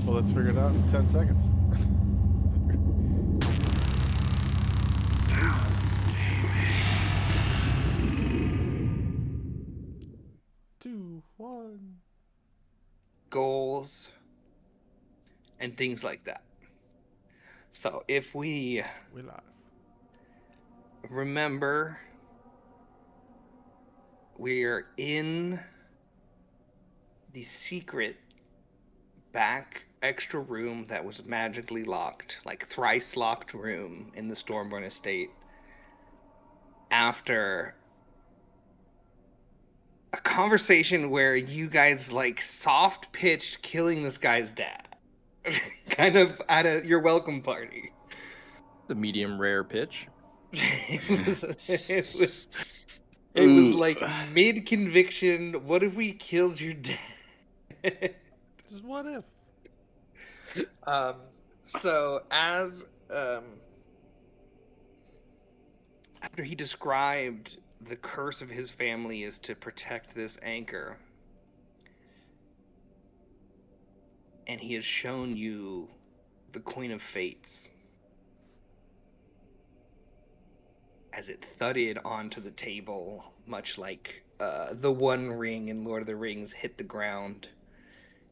Well, let's figure it out in 10 seconds. Thalass Gaming. 2, 1. Goals and things like that. So if we live. remember, we're in the secret back extra room that was magically locked, like thrice locked room in the Stormborn estate after a conversation where you guys like soft pitched killing this guy's dad. Kind of at your welcome party. The medium rare pitch. it was like mid conviction. What if we killed your dad? Just what if? So as after he described the curse of his family is to protect this anchor, and he has shown you the Queen of Fates as it thudded onto the table, much like the One Ring in Lord of the Rings hit the ground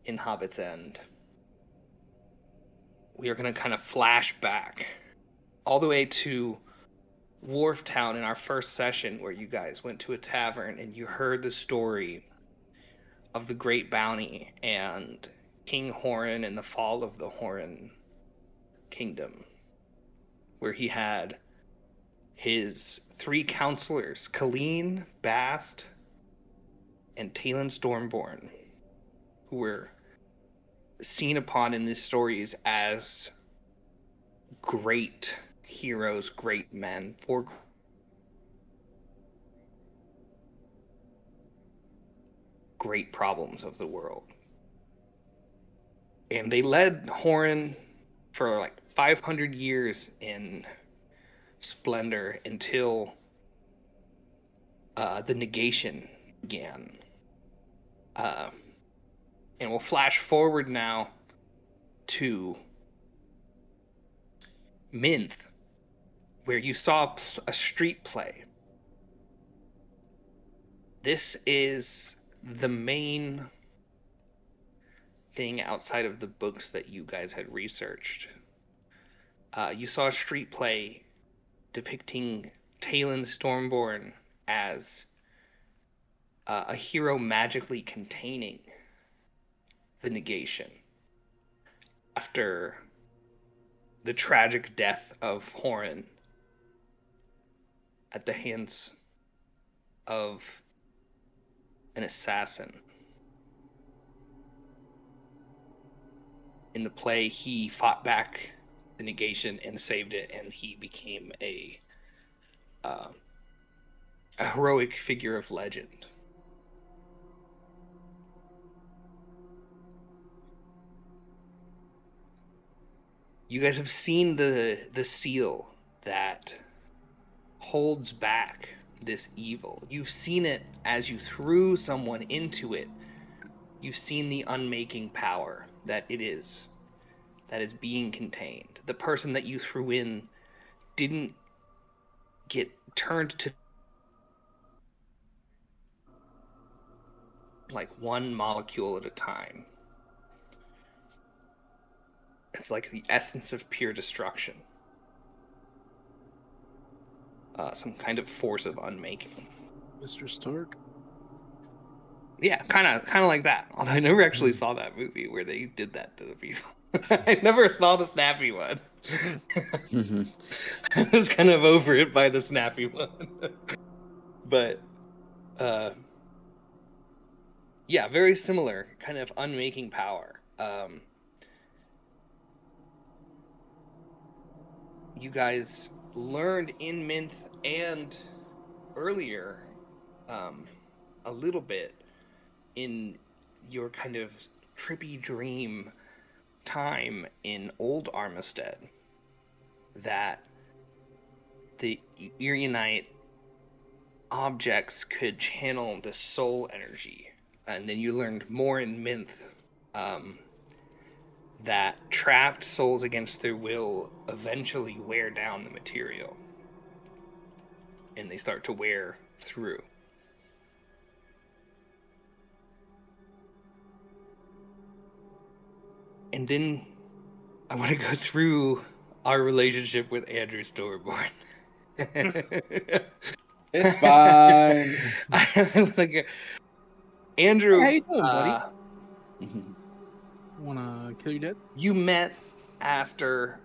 in Hobbit's End. We are going to kind of flash back all the way to Wharf Town in our first session, where you guys went to a tavern and you heard the story of the Great Bounty and King Horen and the fall of the Horen Kingdom, where he had his 3 counselors, Colleen, Bast, and Talon Stormborn, who were seen upon in these stories as great heroes, great men, for great problems of the world. And they led Horen for like 500 years in splendor until the negation began. And we'll flash forward now to Minth, where you saw a street play. This is the main thing outside of the books that you guys had researched. You saw a street play depicting Talon Stormborn as a hero magically containing the negation after the tragic death of Horen at the hands of an assassin. In the play, he fought back the negation and saved it, and he became a heroic figure of legend. You guys have seen the seal that holds back this evil. You've seen it as you threw someone into it. You've seen the unmaking power that it is, that is being contained. The person that you threw in didn't get turned to like one molecule at a time. It's like the essence of pure destruction. Some kind of force of unmaking. Mr. Stark? Yeah, kind of like that. Although I never actually saw that movie where they did that to the people. I never saw the snappy one. I was kind of over it by the snappy one. But Yeah, very similar, kind of unmaking power. You guys learned in Minth and earlier a little bit in your kind of trippy dream time in Old Armistead that the Erionite objects could channel the soul energy. And then you learned more in Minth that trapped souls against their will eventually wear down the material. And they start to wear through. And then I want to go through our relationship with Andrew Storyborn. It's fine. Like, Andrew, How you doing, buddy? Wanna kill your dad? you met after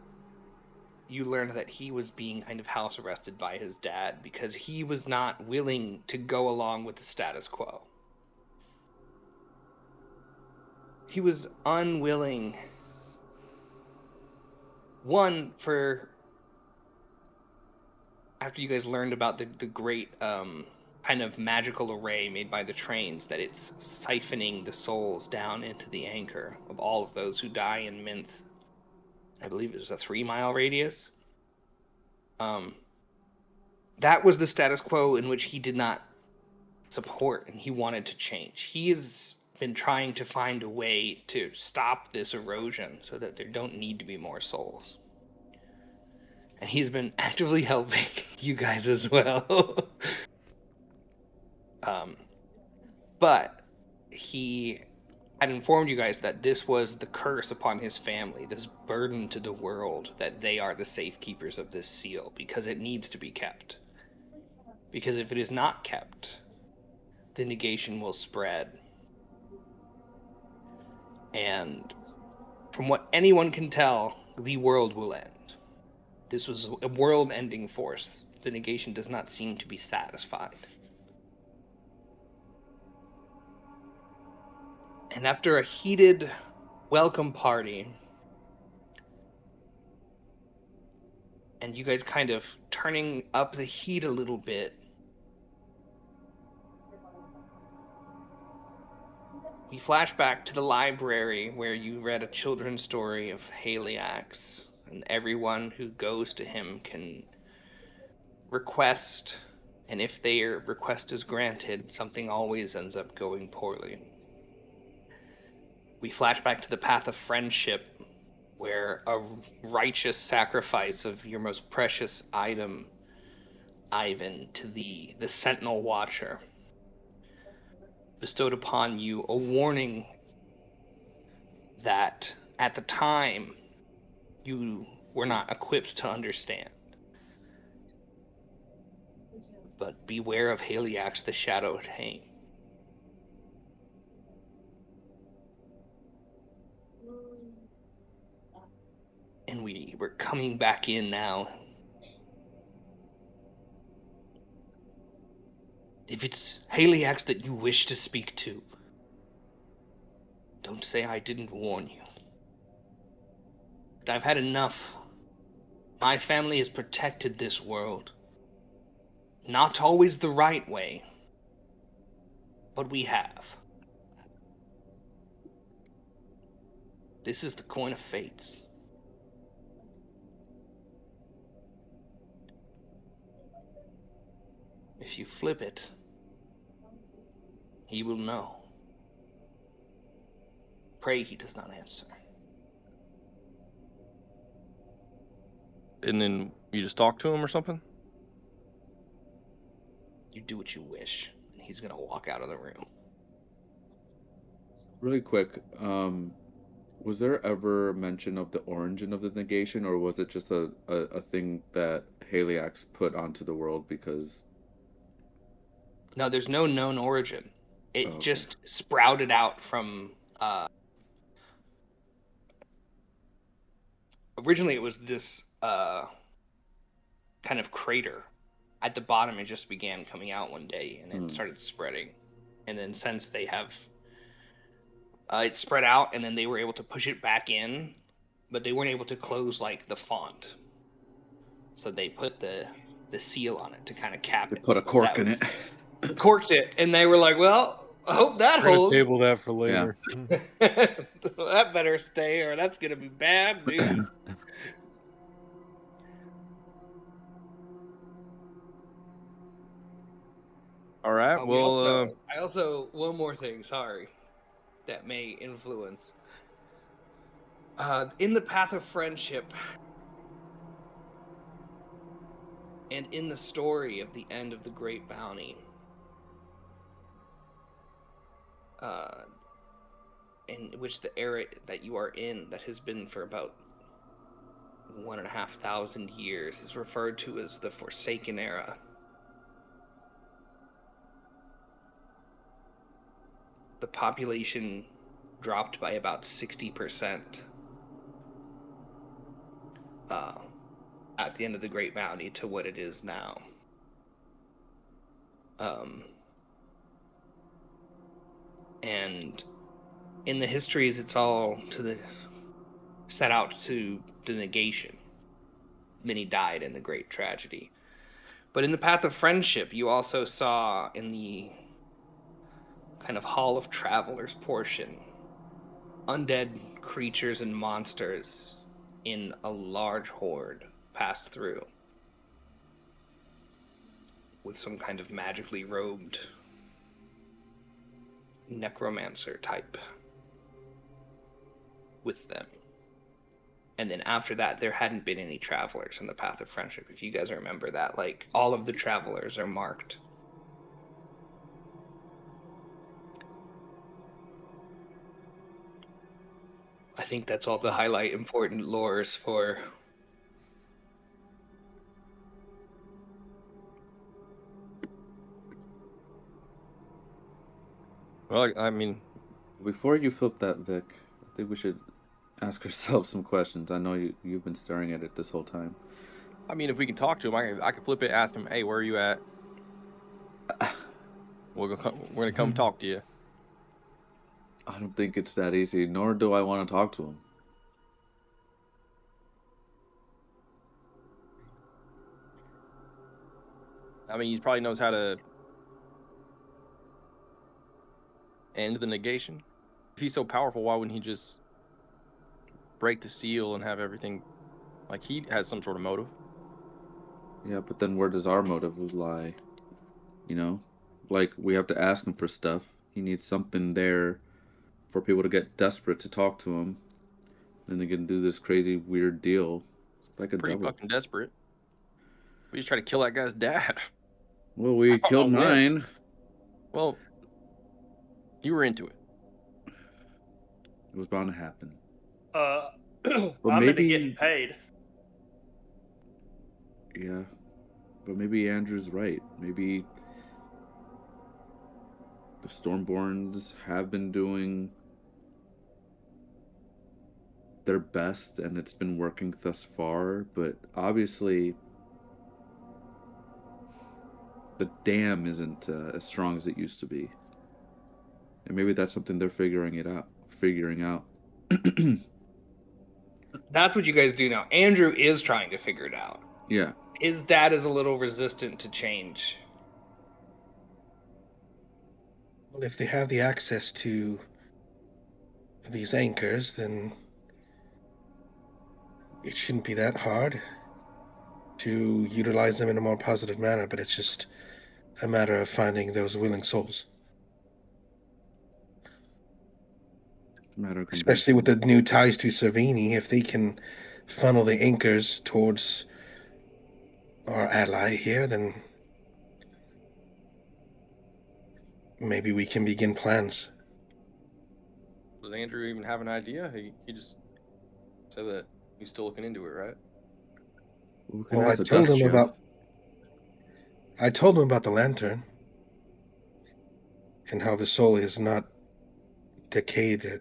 you learned that he was being kind of house arrested by his dad because he was not willing to go along with the status quo. He was unwilling. One, for after you guys learned about the great kind of magical array made by the trains, that it's siphoning the souls down into the anchor of all of those who die in Minth. I believe it was a 3-mile radius. That was the status quo in which he did not support, and he wanted to change. He has been trying to find a way to stop this erosion so that there don't need to be more souls. And he's been actively helping you guys as well. But he had informed you guys that this was the curse upon his family, this burden to the world, that they are the safekeepers of this seal, because it needs to be kept. Because if it is not kept, the negation will spread. And from what anyone can tell, the world will end. This was a world-ending force. The negation does not seem to be satisfied. And after a heated welcome party, and you guys kind of turning up the heat a little bit, we flash back to the library where you read a children's story of Haliax, and everyone who goes to him can request, and if their request is granted, something always ends up going poorly. We flash back to the path of friendship, where a righteous sacrifice of your most precious item, Ivan, to the Sentinel Watcher, bestowed upon you a warning that at the time you were not equipped to understand. But beware of Haliax, the Shadowed Hang. And we're coming back in now. If it's Haliax that you wish to speak to, don't say I didn't warn you. But I've had enough. My family has protected this world. Not always the right way, but we have. This is the coin of fates. If you flip it, he will know. Pray he does not answer. And then you just talk to him or something? You do what you wish, and he's gonna walk out of the room. Really quick, was there ever mention of the origin of the negation, or was it just a thing that Haliax put onto the world because... No, there's no known origin. It okay. just sprouted out from... Originally, it was this kind of crater. At the bottom, it just began coming out one day, and it started spreading. And then since they have it spread out, and then they were able to push it back in, but they weren't able to close like the font. So they put the seal on it to kind of cap They it. put a cork in it. Corked it, and they were like, "Well, I hope that We're gonna holds. table that for later. That better stay, or that's gonna be bad news." All right. I also one more thing. Sorry, that may influence. In the path of friendship, and in the story of the end of the Great Bounty, in which the era that you are in, that has been for about 1,500 years, is referred to as the Forsaken Era. The population dropped by about 60% at the end of the Great Bounty to what it is now. And in the histories, it's all set out to the negation. Many died in the great tragedy. But in the path of friendship, you also saw in the kind of Hall of Travelers portion undead creatures and monsters in a large horde passed through with some kind of magically robed necromancer type with them. And then after that, there hadn't been any travelers in the path of friendship. If you guys remember that, like, all of the travelers are marked. I think that's all the highlight important lores for. Well, I mean, Before you flip that, Vic, I think we should ask ourselves some questions. I know you've been staring at it this whole time. if we can talk to him, I can flip it, ask him, "Hey, where are you at? We're gonna come talk to you." I don't think it's that easy, nor do I want to talk to him. He probably knows how to end the negation. If he's so powerful, why wouldn't he just break the seal and have everything? Like, he has some sort of motive. Yeah, but then where does our motive lie? You know? Like, we have to ask him for stuff. He needs something there for people to get desperate to talk to him. Then they can do this crazy, weird deal. It's like a Pretty double. fucking desperate. We just try to kill that guy's dad. Well, we killed mine. Well, you were into it. It was bound to happen. I'm into getting paid. Yeah. But maybe Andrew's right. Maybe the Stormborns have been doing their best and it's been working thus far, but obviously the dam isn't as strong as it used to be. And maybe that's something they're figuring out. That's what you guys do now. Andrew is trying to figure it out. Yeah. His dad is a little resistant to change. Well, if they have the access to these anchors, then it shouldn't be that hard to utilize them in a more positive manner, but it's just a matter of finding those willing souls. Especially with the new ties to Servini, if they can funnel the anchors towards our ally here, then maybe we can begin plans. Does Andrew even have an idea? He just said that he's still looking into it, right? Well, I told him about the lantern and how the soul is not decayed.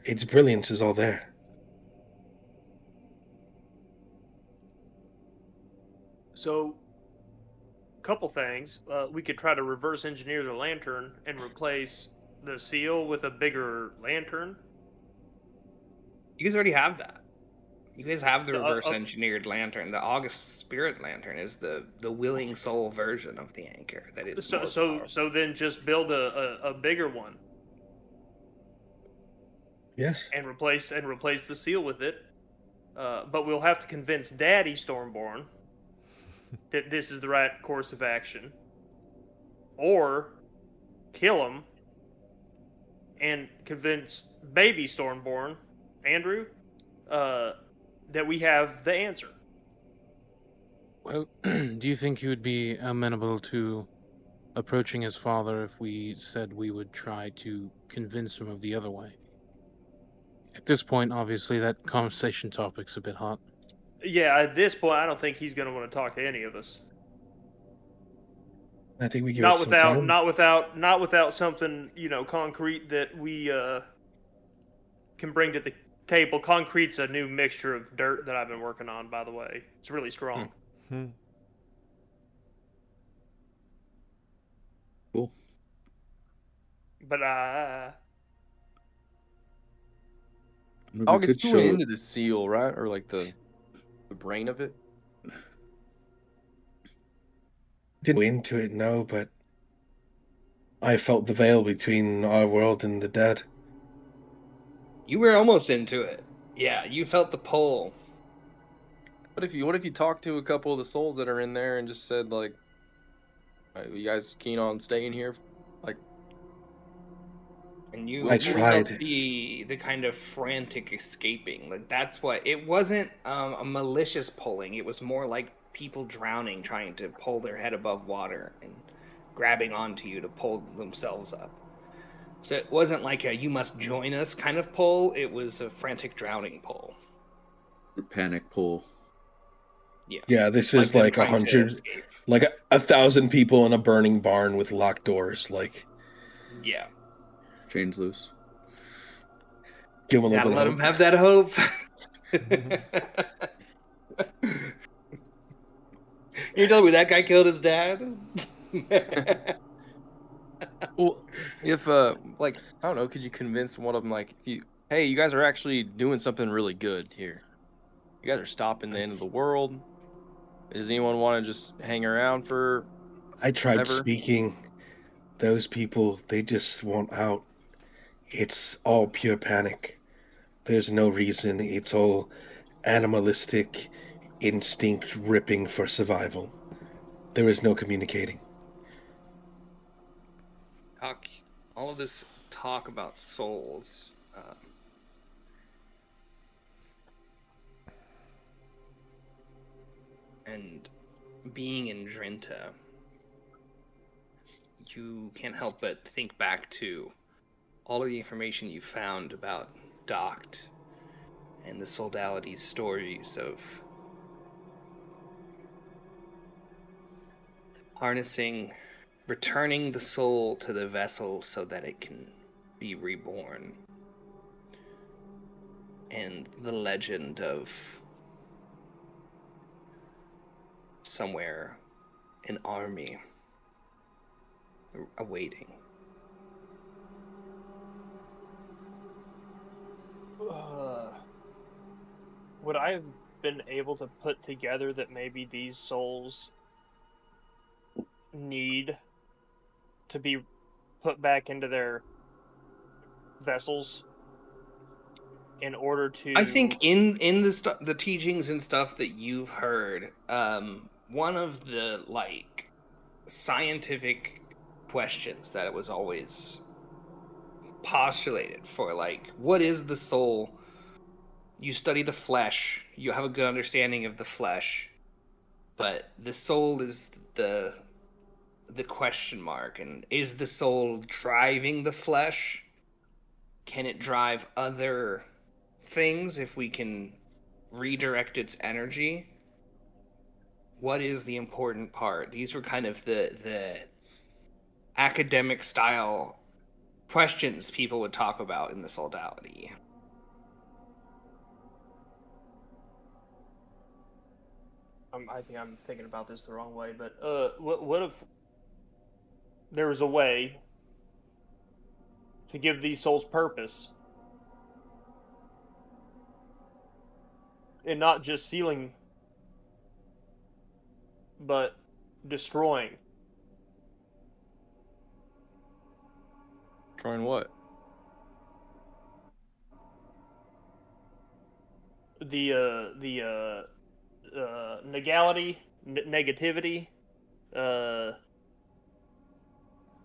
Its brilliance is all there. So, couple things. We could try to reverse engineer the lantern and replace the seal with a bigger lantern? You guys already have that. You guys have the The, reverse engineered lantern. The August Spirit Lantern is the willing soul version of the anchor. That is more powerful. So then just build a bigger one. Yes. And replace the seal with it. But we'll have to convince Daddy Stormborn that this is the right course of action, or kill him and convince Baby Stormborn, Andrew, that we have the answer. Well, do you think he would be amenable to approaching his father if we said we would try to convince him of the other way? At this point, obviously, that conversation topic's a bit hot. Yeah, at this point, I don't think he's going to want to talk to any of us. I think we give it some time. Not without something, concrete that we can bring to the table. Concrete's a new mixture of dirt that I've been working on, by the way. It's really strong. Cool. But August, you went into the seal, right? Or like the brain of it? Didn't go into it, no, but I felt the veil between our world and the dead. You were almost into it. Yeah, you felt the pull. What if you talked to a couple of the souls that are in there and just said, like, "Are you guys keen on staying here?" Like, and you tried. felt the kind of frantic escaping. Like, that's what it wasn't a malicious pulling. It was more like people drowning, trying to pull their head above water and grabbing onto you to pull themselves up. So it wasn't like a "you must join us" kind of pull. It was a frantic drowning pull. A panic pull. Yeah, this is like 100, like 1,000 people in a burning barn with locked doors. Like, yeah, chains loose. Give him a little bit let of him have that hope. You're telling me that guy killed his dad? Well, if like, I don't know, could you convince one of them, like, hey, you guys are actually doing something really good here. You guys are stopping the end of the world. Does anyone want to just hang around for I tried whatever? speaking. Those people, they just want out. It's all pure panic. There's no reason. It's all animalistic instinct ripping for survival. There is no communicating. All of this talk about souls. And being in Drinta, you can't help but think back to all of the information you found about Doct and the Soldality's stories of returning the soul to the vessel so that it can be reborn. And the legend of somewhere an army awaiting. Would I have been able to put together that maybe these souls need to be put back into their vessels in order to... I think in the teachings and stuff that you've heard, one of the, like, scientific questions that it was always postulated for, like, what is the soul? You study the flesh, you have a good understanding of the flesh, but the soul is the question mark. And is the soul driving the flesh? Can it drive other things if we can redirect its energy? What is the important part? These were kind of the academic style questions people would talk about in the Soldality. I think I'm thinking about this the wrong way, but what if there was a way to give these souls purpose. And not just sealing, but destroying. Trying what? The negality, negativity.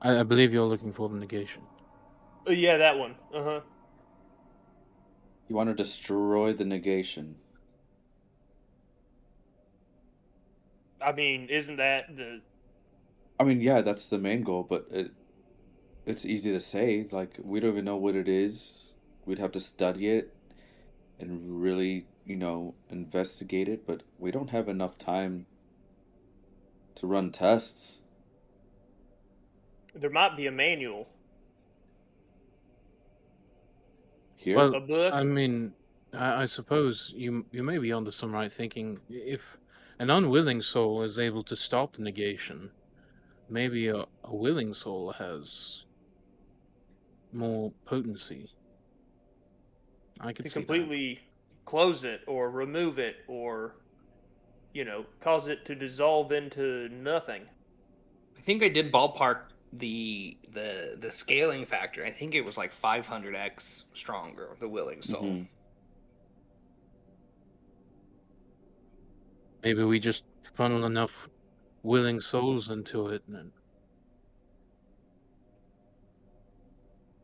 I believe you're looking for the negation. Yeah, that one. You want to destroy the negation. I mean, isn't that the? I mean, yeah, that's the main goal, but it's easy to say. Like, we don't even know what it is. We'd have to study it and really, investigate it, but we don't have enough time to run tests. There might be a manual. Here? Well, A book? I mean, I suppose you may be onto some right thinking. If an unwilling soul is able to stop the negation, maybe a willing soul has more potency. I could To see that. completely close it or remove it or, cause it to dissolve into nothing. I think I did ballpark the scaling factor. I think it was like 500x stronger, the willing soul. Mhm. Maybe we just funnel enough willing souls into it and then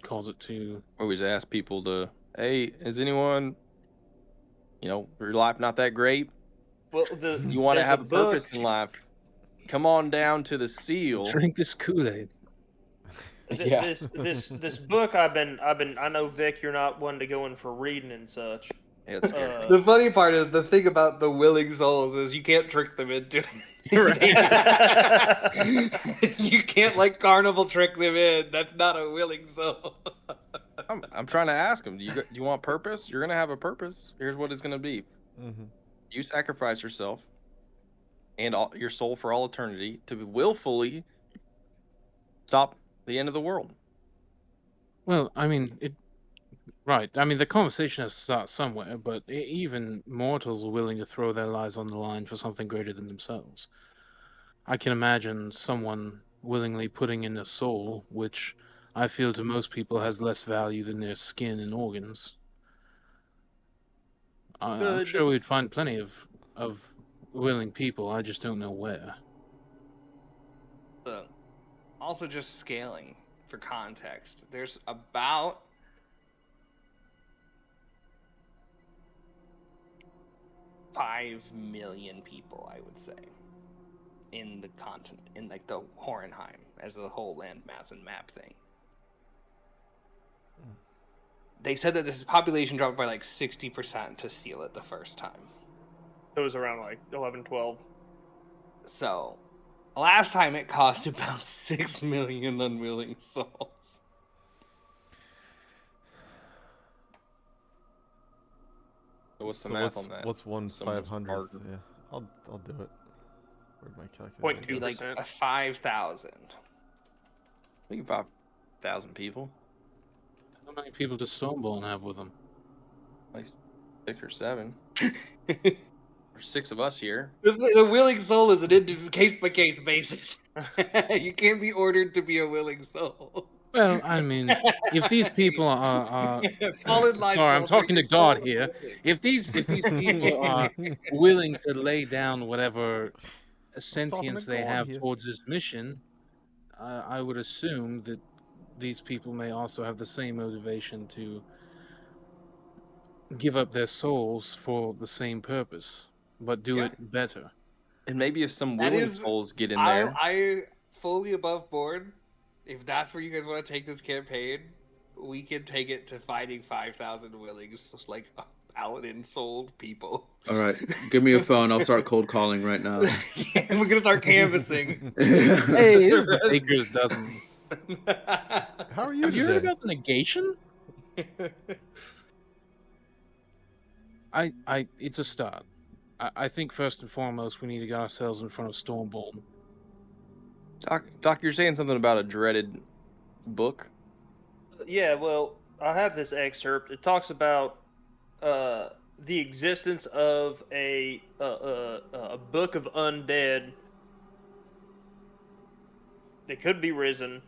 cause it to. Always ask people to, hey, is anyone, your life not that great? Well, You want to there's have a book- purpose in life? Come on down to the seal. Drink this Kool-Aid. Yeah. This book I know, Vic, you're not one to go in for reading and such. Yeah, it scares me. The funny part is the thing about the willing souls is you can't trick them into it. You can't like carnival trick them in. That's not a willing soul. I'm trying to ask them, do you want purpose? You're going to have a purpose. Here's what it's going to be. Mm-hmm. You sacrifice yourself and your soul for all eternity to willfully stop the end of the world. Well, I mean, right. I mean, the conversation has to start somewhere, but even mortals are willing to throw their lives on the line for something greater than themselves. I can imagine someone willingly putting in a soul, which I feel to most people has less value than their skin and organs. I'm sure we'd find plenty of willing people. I just don't know where. Also, just scaling for context. There's about 5 million people, I would say, in the continent, in like the Horenheim, as the whole landmass and map thing. They said that this population dropped by like 60% to seal it the first time. It was around like 11, 12. So, last time it cost about 6 million unwilling souls. So what's the math on that? What's 1 Someone's 500th? smart. Yeah, I'll do it. Where'd my calculator? Point It'd be two. like 2%. a 5,000. I think 5,000 people. How many people does Stormborn have with them? Like 6 or 7. Or 6 of us here. The willing soul is an case-by-case basis. You can't be ordered to be a willing soul. Well, I mean, if these people are Fall in line, sorry, I'm soul, talking to your God soul is here. willing. If these people are willing to lay down whatever sentience they God have here. towards this mission, I would assume that these people may also have the same motivation to give up their souls for the same purpose, but do Yeah. it better. And maybe if some That willing is- souls get in there. I fully above board. If that's where you guys want to take this campaign, we can take it to finding 5,000 willings, like paladin sold people. All right, give me a phone. I'll start cold calling right now. Yeah, we're gonna start canvassing. Hey, this is the Baker's dozen. How are you Have you heard today? about the negation? It's a start. I think first and foremost we need to get ourselves in front of Stormborn. Doc, you're saying something about a dreaded book? Yeah, well, I have this excerpt. It talks about the existence of a book of undead that could be risen,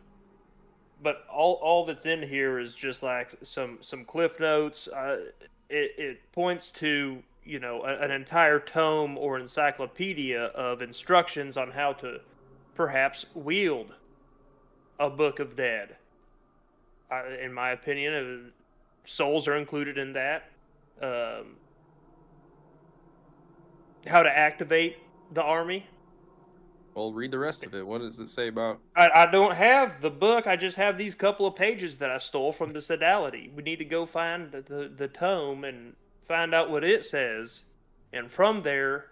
but all that's in here is just like some cliff notes. It points to an entire tome or encyclopedia of instructions on how to perhaps wield a book of dead. In my opinion, souls are included in that. Um, how to activate the army. Well, read the rest of it. What does it say about? I don't have the book. I just have these couple of pages that I stole from the Sodality. We need to go find the tome and find out what it says, and from there,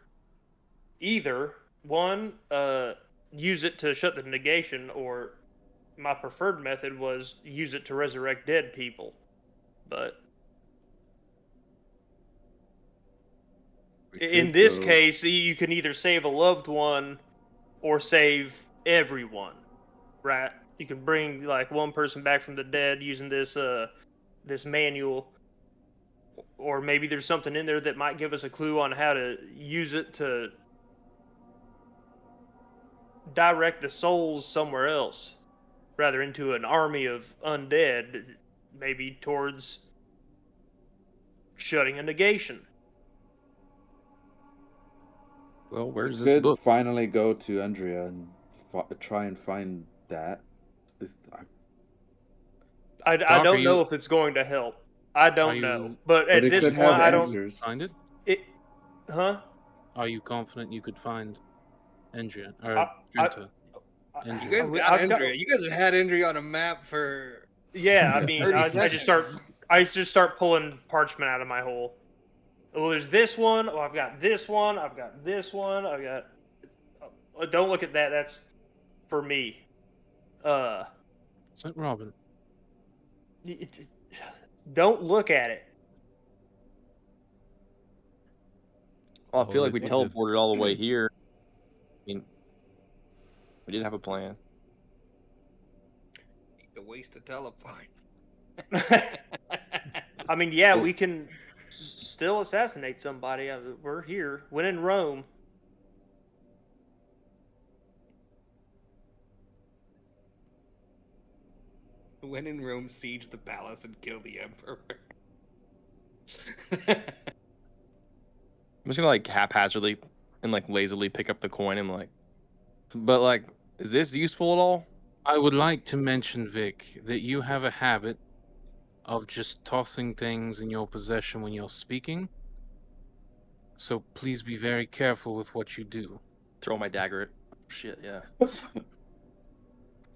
either one, use it to shut the negation, or my preferred method was use it to resurrect dead people. But in this case, you can either save a loved one or save everyone, right? You can bring like one person back from the dead using this manual, or maybe there's something in there that might give us a clue on how to use it to direct the souls somewhere else, rather into an army of undead, maybe towards shutting a negation. Well, where's We this could book? finally go to Andrea and try and find that. I Doc, don't know if it's going to help. I don't know. But at it this could point, have I don't. answers. Find it? Huh? Are you confident you could find Andrea or I- Drenta? You Andrea. guys got I've got- Andrea. You guys have had Andrea on a map for. Yeah, I mean, 30 I just start pulling parchment out of my hole. Well, there's this one. Oh, I've got this one. I've got this one. I've got. Don't look at that. That's for me. Is that Robin? Don't look at it. Well, I feel like we it did. teleported all the way here. I mean, we did have a plan. A waste to teleport. I mean, yeah, we can still assassinate somebody. We're here. When in Rome. When in Rome, siege the palace and kill the emperor. I'm just gonna like haphazardly and like lazily pick up the coin and like, but like, is this useful at all? I would like to mention, Vic, that you have a habit of just tossing things in your possession when you're speaking. So please be very careful with what you do. Throw my dagger at. Shit, yeah.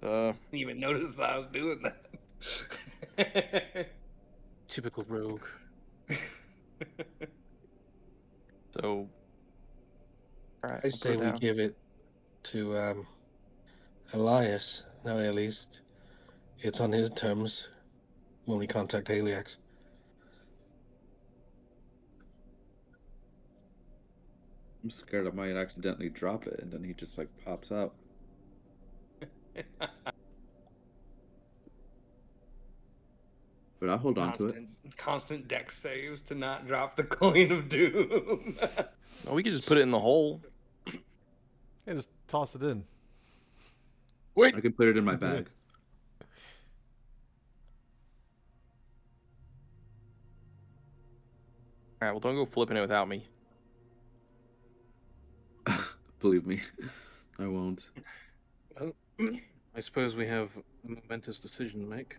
Didn't even notice that I was doing that. Typical rogue. So. All right. I say we give it to Elias. No, at least it's on his terms when we contact Haliax. I'm scared I might accidentally drop it and then he just like pops out. But I'll hold on to it. Constant deck saves to not drop the coin of doom. Oh, we could just put it in the hole. Yeah, just toss it in. Wait. I can put it in my bag. All right. Well, don't go flipping it without me. Believe me, I won't. Well, I suppose we have a momentous decision to make.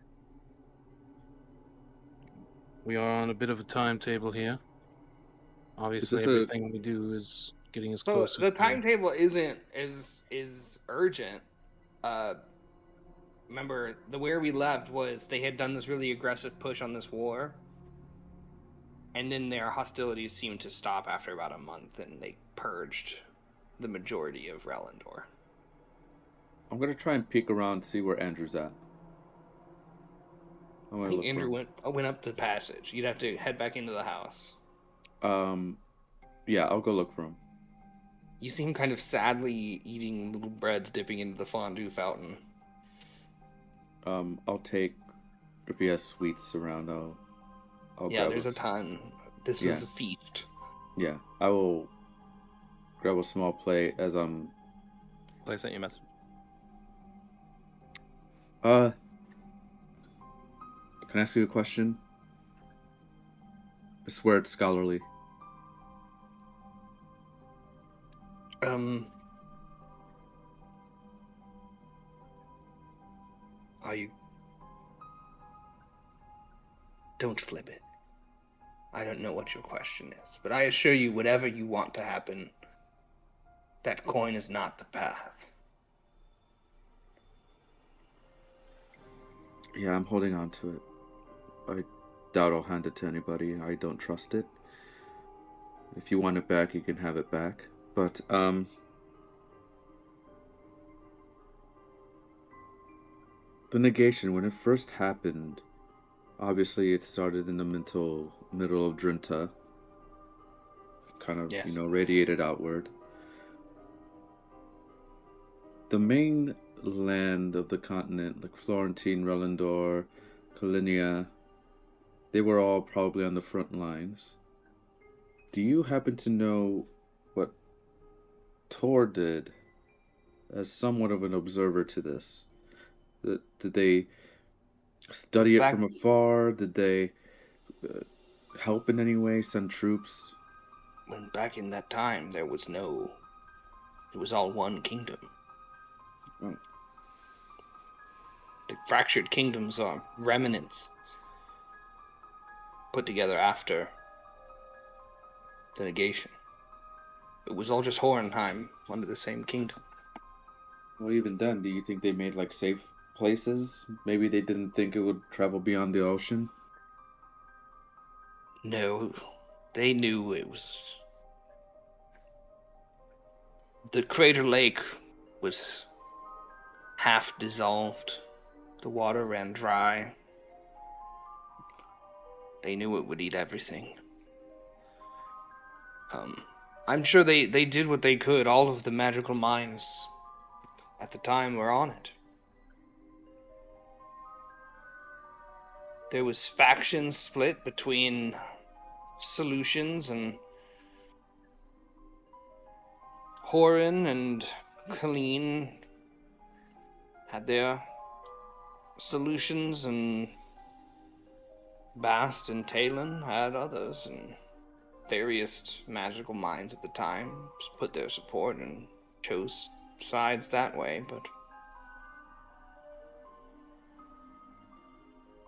We are on a bit of a timetable here. Obviously, this a- everything we do is getting as So close. the as timetable isn't is urgent. Remember, where we left was they had done this really aggressive push on this war, and then their hostilities seemed to stop after about a month, and they purged the majority of Relendor. I'm gonna try and peek around, see where Andrew's at. I think Andrew went up the passage. You'd have to head back into the house. Yeah, I'll go look for him. You see him kind of sadly eating little breads dipping into the fondue fountain. I'll take If he has sweets around, I'll Yeah, grab there's a us. ton. This Yeah. was a feast. Yeah, I will grab a small plate as I'm. I sent you a message. Can I ask you a question? I swear it's scholarly. Are you... Don't flip it. I don't know what your question is, but I assure you, whatever you want to happen, that coin is not the path. Yeah, I'm holding on to it. I doubt I'll hand it to anybody. I don't trust it. If you want it back, you can have it back. But, the negation, when it first happened, obviously it started in the middle of Drinta. Kind of, Yes. radiated outward. The main land of the continent, like Florentine, Relindor, Colinia, they were all probably on the front lines. Do you happen to know what Tor did as somewhat of an observer to this? Did they study it from afar? Did they help in any way, send troops? When back in that time, there was no... It was all one kingdom. Oh. The fractured kingdoms are remnants put together after the negation. It was all just Horenheim under the same kingdom. Well, even then, do you think they made like safe places? Maybe they didn't think it would travel beyond the ocean? No, they knew it was... The crater lake was half dissolved. The water ran dry. They knew it would eat everything. I'm sure they did what they could. All of the magical minds at the time were on it. There was factions split between solutions, and Horen and Colleen had their solutions, and Bast and Talon had others, and various magical minds at the time put their support and chose sides that way, but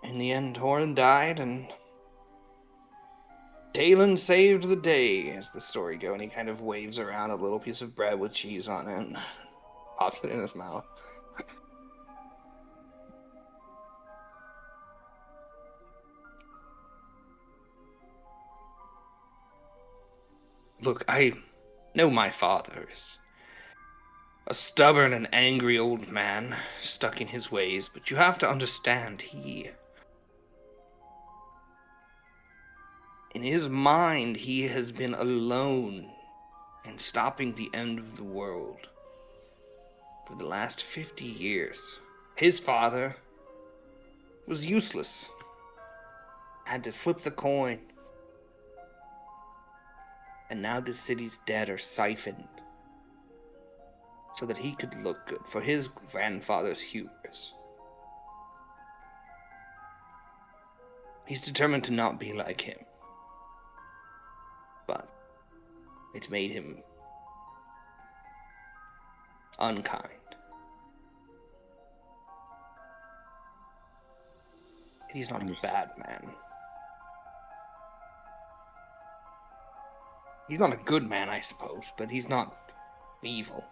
in the end, Horen died, and Talon saved the day, as the story goes, and he kind of waves around a little piece of bread with cheese on it and pops it in his mouth. Look, I know my father is a stubborn and angry old man, stuck in his ways, but you have to understand, in his mind, he has been alone in stopping the end of the world for the last 50 years. His father was useless. Had to flip the coin. And now the city's dead are siphoned so that he could look good for his grandfather's hubris. He's determined to not be like him. But it's made him unkind. He's not a bad man. He's not a good man, I suppose, but he's not evil.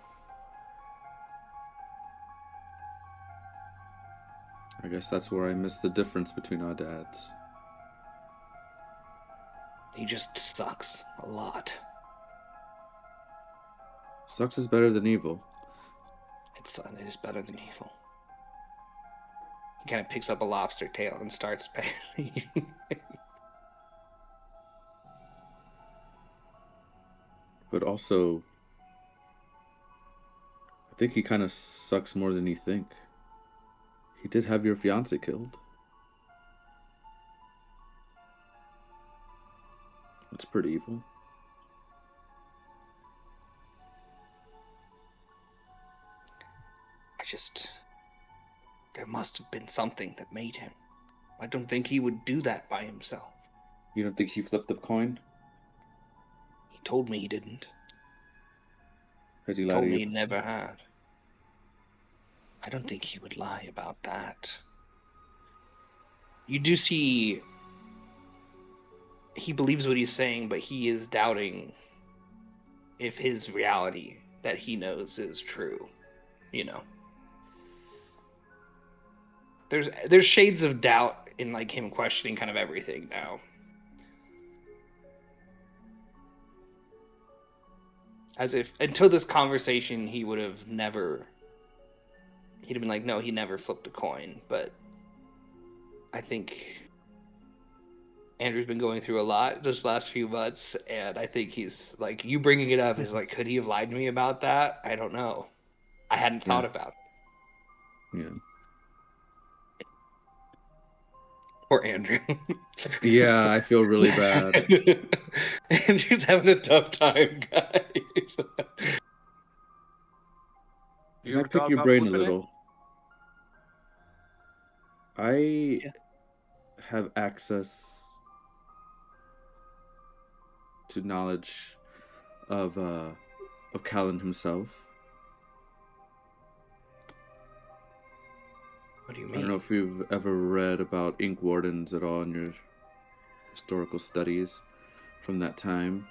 I guess that's where I miss the difference between our dads. He just sucks a lot. Sucks is better than evil. It is better than evil. He kind of picks up a lobster tail and starts paying. But also, I think he kind of sucks more than you think. He did have your fiance killed. It's pretty evil. There must have been something that made him. I don't think he would do that by himself. You don't think he flipped the coin? He told me he didn't. Has he He lied told to me you? he never had. I don't think he would lie about that. You do see he believes what he's saying, but he is doubting if his reality that he knows is true. You know. There's shades of doubt in like him questioning kind of everything now. As if until this conversation he'd have been like, no, he never flipped a coin, but I think Andrew's been going through a lot this last few months, and I think he's like, you bringing it up is like, could he have lied to me about that? I don't know. I hadn't thought about it. Yeah. Poor Andrew. Yeah, I feel really bad. Andrew's having a tough time, guys. Can I pick your brain a little? I have access to knowledge of Callan himself. What do you I mean? don't know if you've ever read about ink wardens at all in your historical studies from that time.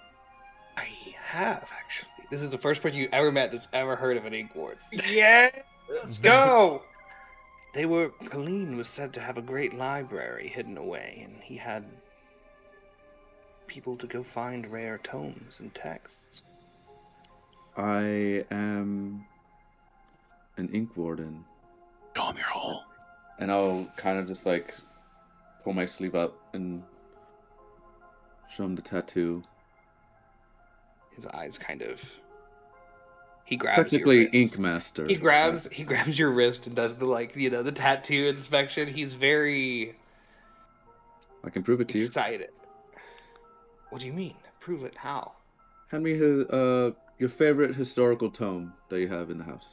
I have, actually. This is the first person you ever met that's ever heard of an ink ward. Yeah, let's go. Colleen was said to have a great library hidden away, and he had people to go find rare tomes and texts. I am an ink warden. Show him your hole. And I'll kind of just like pull my sleeve up and show him the tattoo. His eyes kind of... He grabs Technically your wrist. ink master. He grabs your wrist and does the the tattoo inspection. He's very I can prove it to you. excited. What do you mean? Prove it. How? Hand me your favorite historical tome that you have in the house.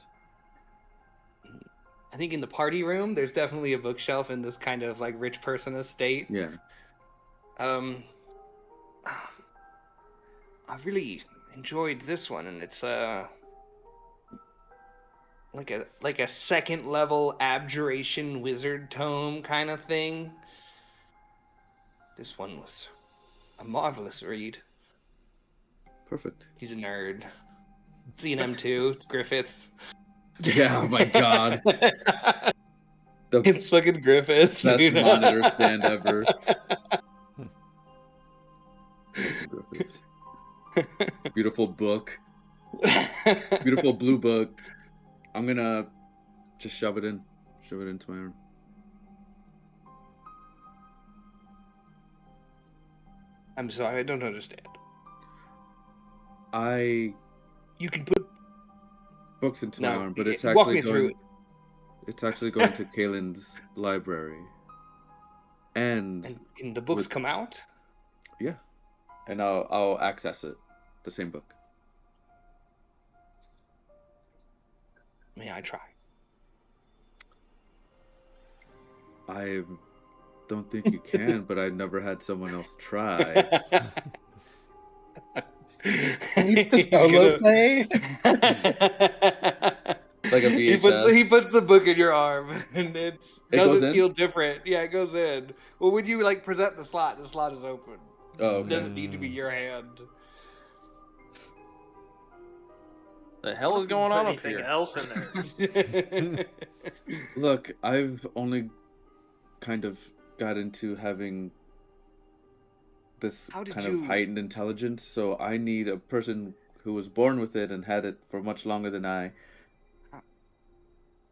I think in the party room, there's definitely a bookshelf in this kind of like rich person estate. Yeah. I really enjoyed this one, and it's like a second level abjuration wizard tome kind of thing. This one was a marvelous read. Perfect. He's a nerd. C&M2, it's Griffiths. Yeah, oh my god. The It's fucking Griffiths. best dude. monitor stand ever. Beautiful book. Beautiful blue book. I'm gonna just shove it into my arm. I'm sorry, I don't understand. You can put Books into my arm, but it's walk actually me through going. it. It's actually going to Kaylin's library, And can the books with- come out? yeah, and I'll access it, the same book. May I try? I don't think you can, but I've never had someone else try. Needs to solo play? Like a He VHS. puts the book in your arm, and it goes doesn't in? feel different. Yeah, it goes in. Well, when you like present the slot is open. Oh, It okay. doesn't need to be your hand. The hell is going on up Anything here? else in there? Look, I've only kind of got into having this How did kind you- of heightened intelligence, so I need a person who was born with it and had it for much longer than I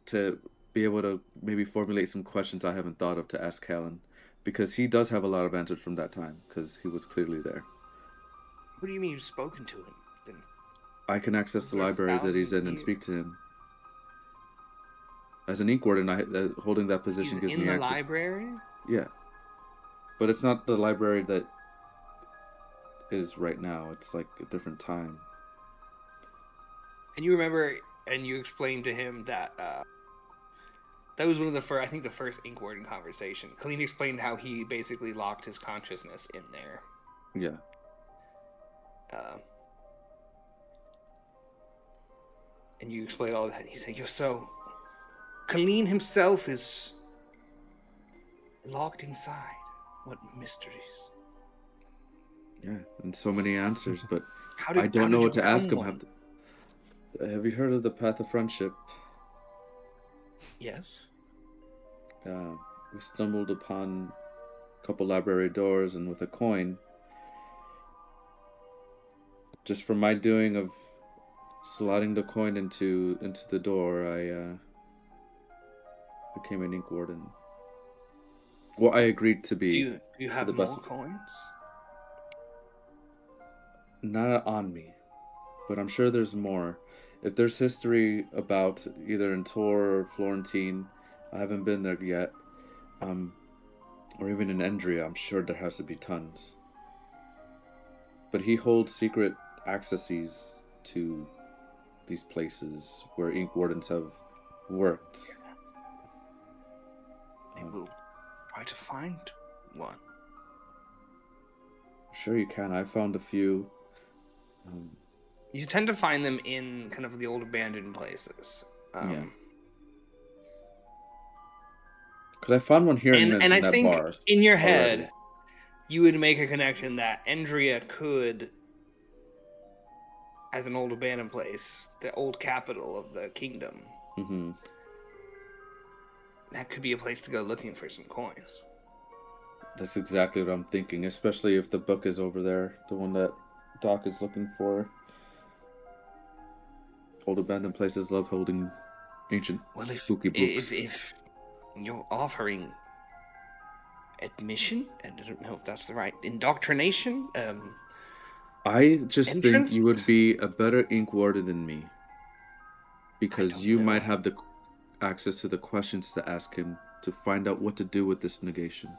to be able to maybe formulate some questions I haven't thought of to ask Callan, because he does have a lot of answers from that time, because he was clearly there. What do you mean you've spoken to him? Then I can access the For a library that he's in and thousand speak to him. As an ink warden, holding that position he's gives in me the access. library. Yeah, but it's not the library that is right now. It's like a different time. And you remember, and you explained to him that that was one of the first, I think the first Ink Warden conversation. Colleen explained how he basically locked his consciousness in there. Yeah. And you explained all that. And he said, "You're so... Colleen himself is locked inside. What mysteries." Yeah, and so many answers, but How I don't know you what to ask him. become one? Have you heard of the Path of Friendship? Yes. We stumbled upon a couple library doors, and with a coin, just from my doing of sliding the coin into the door, I became an Ink Warden. Well, I agreed to be. Do you have the more best. coins? Not on me, but I'm sure there's more. If there's history about either in Tor or Florentine, I haven't been there yet, or even in Endria, I'm sure there has to be tons. But he holds secret accesses to these places where Ink Wardens have worked. I will try to find one. Sure you can. I found a few. You tend to find them in kind of the old abandoned places. Yeah. Because I found one here in And I that think bar. in your head, already. you would make a connection that Endria could, as an old abandoned place, the old capital of the kingdom, Mm-hmm. that could be a place to go looking for some coins. That's exactly what I'm thinking, especially if the book is over there, the one that Doc is looking for. Old abandoned places love holding ancient spooky books. If you're offering admission, and I don't know if that's the right indoctrination. I just think entrance? you would be a better Ink Warden than me, because don't you know. might have the access to the questions to ask him to find out what to do with this negation.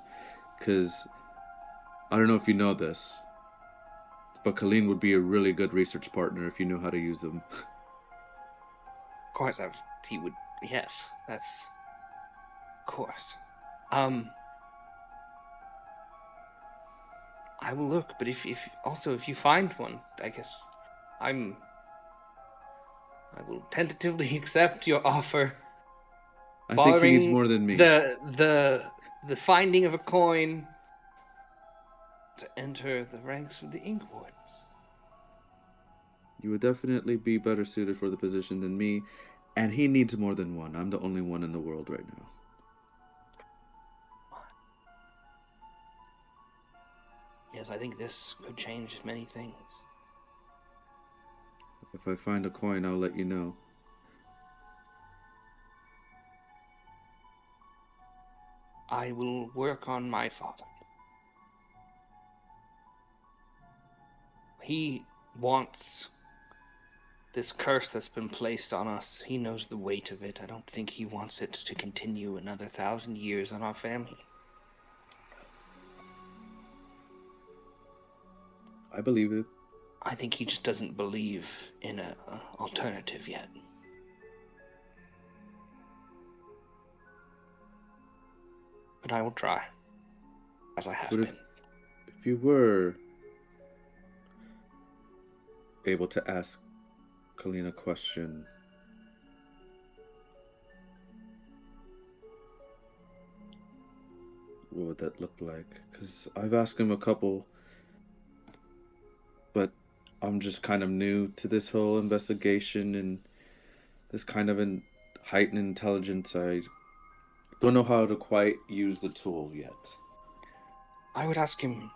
Because I don't know if you know this, but Colleen would be a really good research partner if you knew how to use them. Of course, he would. Yes, that's. Of course. I will look, but if you find one, I guess I will tentatively accept your offer. I think he needs Barring more than me. The finding of a coin to enter the ranks of the Ink Wardens. You would definitely be better suited for the position than me, and he needs more than one. I'm the only one in the world right now. Yes, I think this could change many things. If I find a coin, I'll let you know. I will work on my father. He wants this curse that's been placed on us. He knows the weight of it. I don't think he wants it to continue another 1,000 years on our family. I believe it. I think he just doesn't believe in an alternative yet. But I will try, as I have But been. if you were able to ask Colleen a question, what would that look like? Because I've asked him a couple, but I'm just kind of new to this whole investigation and this kind of heightened intelligence. I don't know how to quite use the tool yet. I would ask him.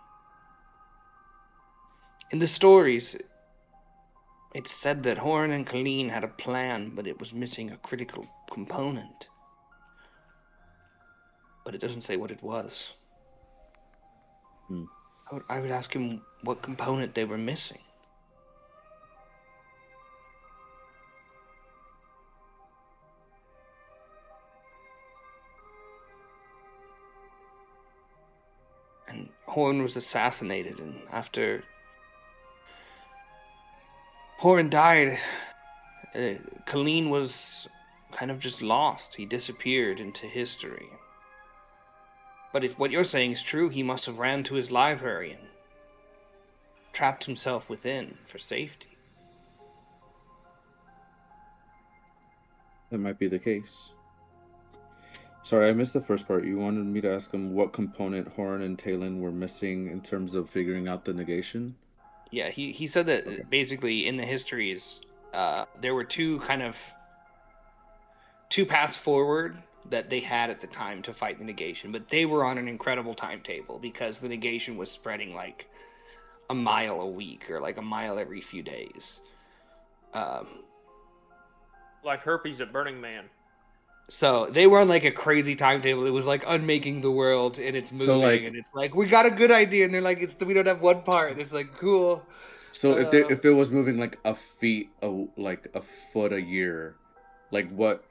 In the stories, it's said that Horen and Colleen had a plan, but it was missing a critical component. But it doesn't say what it was. I would ask him what component they were missing. And Horn was assassinated, and after Horan died. Colleen was kind of just lost. He disappeared into history. But if what you're saying is true, he must have ran to his library and trapped himself within for safety. That might be the case. Sorry, I missed the first part. You wanted me to ask him what component Horan and Talon were missing in terms of figuring out the negation? Yeah, he said that basically in the histories, there were two paths forward that they had at the time to fight the negation, but they were on an incredible timetable because the negation was spreading like a mile a week or like a mile every few days. Like herpes at Burning Man. So they were on like a crazy timetable. It was like unmaking the world, and it's moving, So, like- and it's like we got a good idea, and they're like, we don't have one part. And it's like cool. So if it was moving like a foot a year, what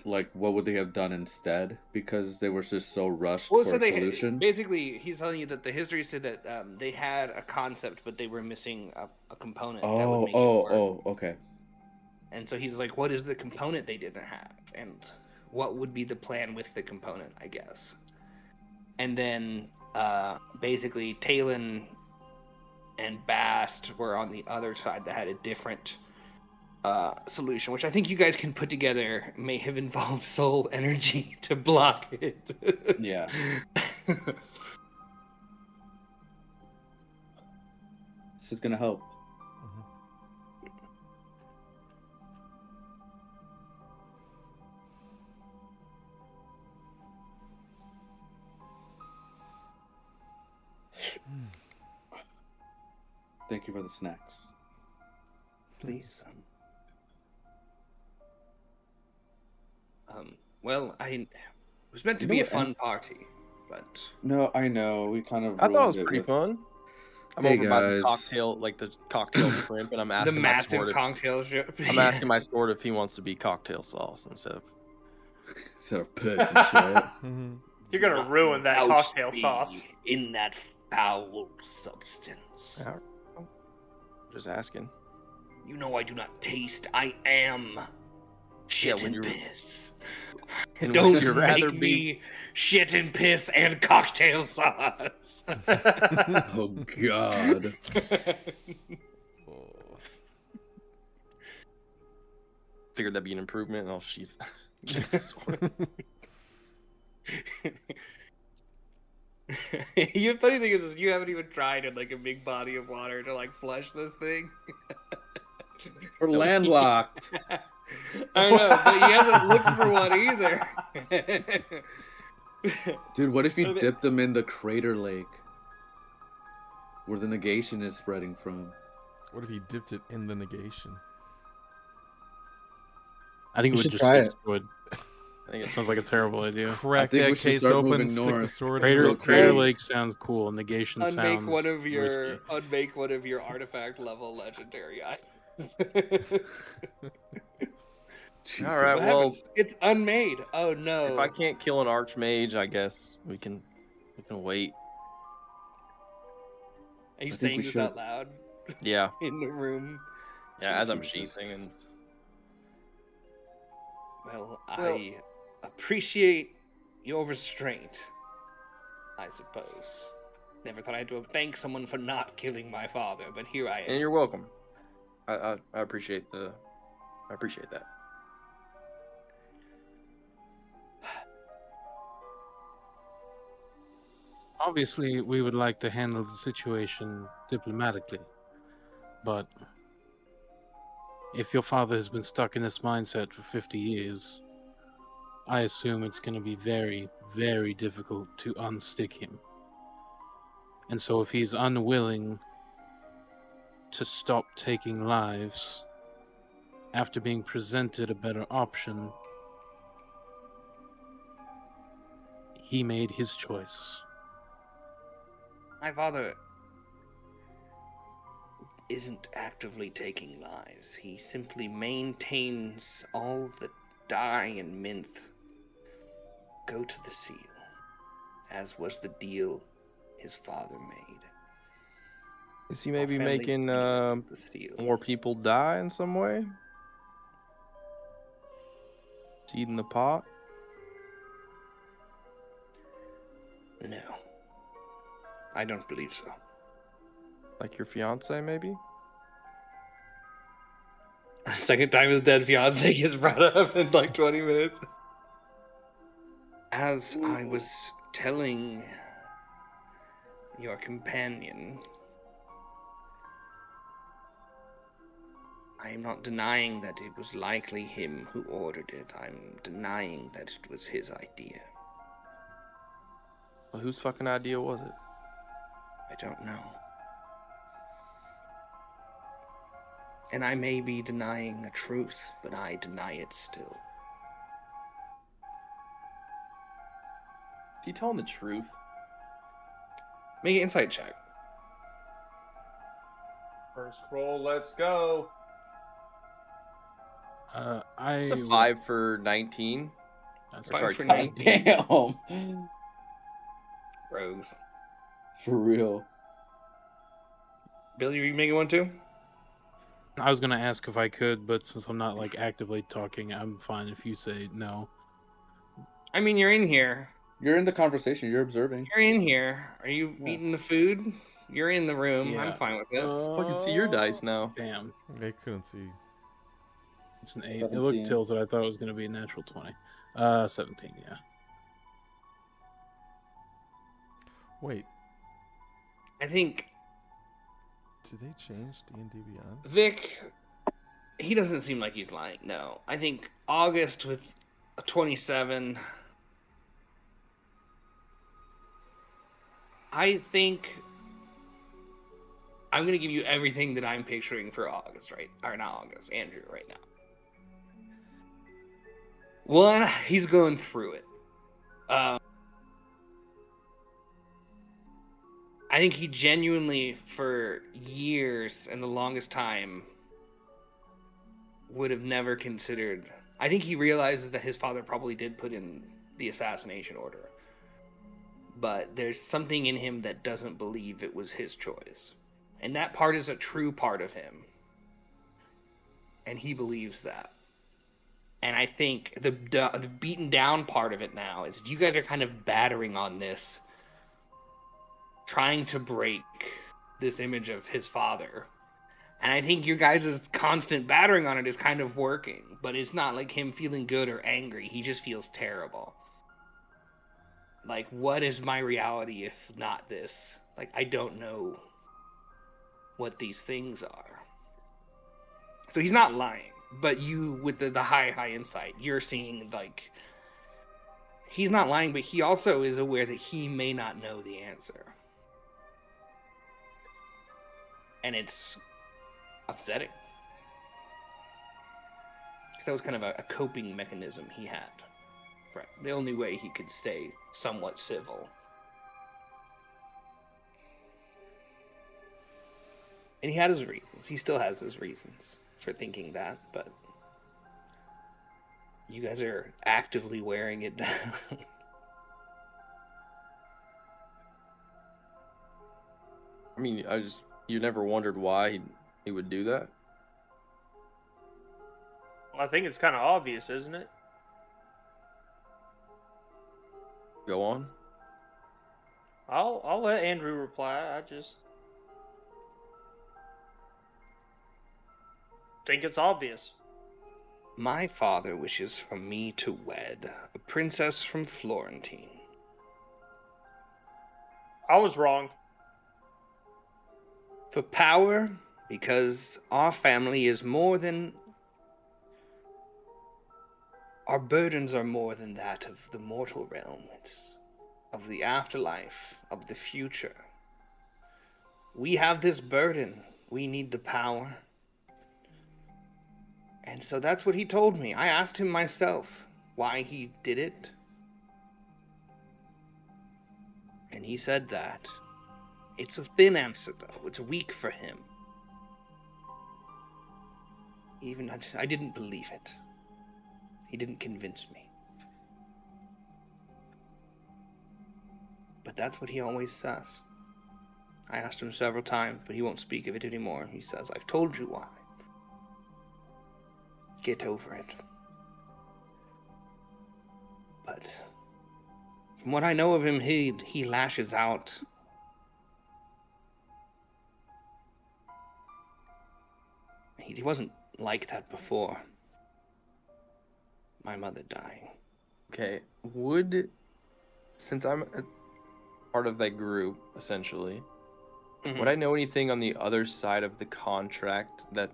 would they have done instead? Because they were just so rushed for a solution. Basically he's telling you that the history said that they had a concept, but they were missing a component. That would make it work. Okay. And so he's like, what is the component they didn't have? And what would be the plan with the component, I guess? And then basically Talon and Bast were on the other side that had a different solution, which I think you guys can put together. May have involved soul energy to block it. Yeah. This is gonna help. Thank you for the snacks. Please. Well, it was meant to be a fun party, but No, I know. We kind of I thought it was ruined pretty with- fun. I'm Hey, over by the guys. cocktail, like the cocktail shrimp, and I'm the asking my massive sword. cocktail strip. I'm asking my sword if he wants to be cocktail sauce instead of. Instead of piss and shit. You're gonna ruin that cocktail sauce. In that foul substance. Just asking. You know I do not taste. I am shit when and you're- piss. And Don't would you rather make be- me shit and piss and cocktail sauce. Oh God. Figured that'd be an improvement, and I'll sheath the sword. The funny thing is you haven't even tried in like a big body of water to like flush this thing. We're landlocked. I know, but he hasn't looked for one either. Dude, what if you dip them in the crater lake? Where the negation is spreading from. What if he dipped it in the negation? I think it We would should just try be it. wood. I think it sounds like a terrible idea. Crack think we that should case start open, moving stick the north. sword Crater, in. Crater Lake sounds cool. Negation Unmake sounds one of your risky. artifact level legendary items. Jesus. All right, What well, happens? It's unmade. Oh no. if I can't kill an archmage, I guess we can wait. Are you I think saying we this should. out loud Yeah, in the room? yeah. As I'm Jesus. sheathing and Well, I appreciate your restraint, I suppose. Never thought I had to thank someone for not killing my father, but here I am. you're welcome. I appreciate I appreciate that. Obviously, we would like to handle the situation diplomatically, but if your father has been stuck in this mindset for 50 years, I assume it's going to be very, very difficult to unstick him. And so if he's unwilling to stop taking lives after being presented a better option, he made his choice. My father isn't actively taking lives. He simply maintains all that dye and minth go to the seal, as was the deal his father made. Is he maybe Families making beat the steel. more people die in some way? Seed in the pot? No. I don't believe so. Like your fiance, maybe? Second time his dead fiance gets brought up in like 20 minutes. As I was telling your companion, I am not denying that it was likely him who ordered it. I'm denying that it was his idea. Well, whose fucking idea was it? I don't know. And I may be denying a truth, but I deny it still. Is he telling the truth? Make an insight check. First roll, let's go. It's a 5 for 19. That's Or, sorry, for 20. 19. Damn. Rogues. For real. Billy, are you making one too? I was gonna ask if I could, but since I'm not like actively talking, I'm fine if you say no. I mean, you're in here. You're in the conversation. You're observing. You're in here. Are you Yeah. eating the food? You're in the room. Yeah. I'm fine with it. I can see your dice now. Damn, They couldn't see. it's an 8. It 17. looked tilted. I thought it was gonna be a natural 20. 17. Yeah. Wait, I think did they change D&D Beyond? Vic, he doesn't seem like he's lying. No. I think August with a 27. I think I'm going to give you everything that I'm picturing for August, right? Or not August, Andrew, right now. One, he's going through it. I think he genuinely, for years and the longest time, would have never considered. I think he realizes that his father probably did put in the assassination order. But there's something in him that doesn't believe it was his choice. And that part is a true part of him. And he believes that. And I think the beaten down part of it now is you guys are kind of battering on this, trying to break this image of his father. And I think your guys' constant battering on it is kind of working. But it's not like him feeling good or angry. He just feels terrible. Like, what is my reality if not this? Like, I don't know what these things are. So he's not lying. But you, with the high insight, you're seeing, like, he's not lying, but he also is aware that he may not know the answer. And it's upsetting. Because that was kind of a coping mechanism he had. Right. The only way he could stay somewhat civil. And he had his reasons. He still has his reasons for thinking that, but you guys are actively wearing it down. I mean, you never wondered why he would do that? I think it's kind of obvious, isn't it? Go on. I'll let Andrew reply. I just think it's obvious. My father wishes for me to wed a princess from Florentine. I was wrong. For power, because our family is more than... Our burdens are more than that of the mortal realm. It's of the afterlife, of the future. We have this burden. We need the power. And so that's what he told me. I asked him myself why he did it. And he said that. It's a thin answer, though. It's weak for him. Even I didn't believe it. He didn't convince me. But that's what he always says. I asked him several times, but he won't speak of it anymore. He says, I've told you why. Get over it. But from what I know of him, he lashes out. He wasn't like that before. My mother dying. Okay, since I'm a part of that group, essentially, would I know anything on the other side of the contract that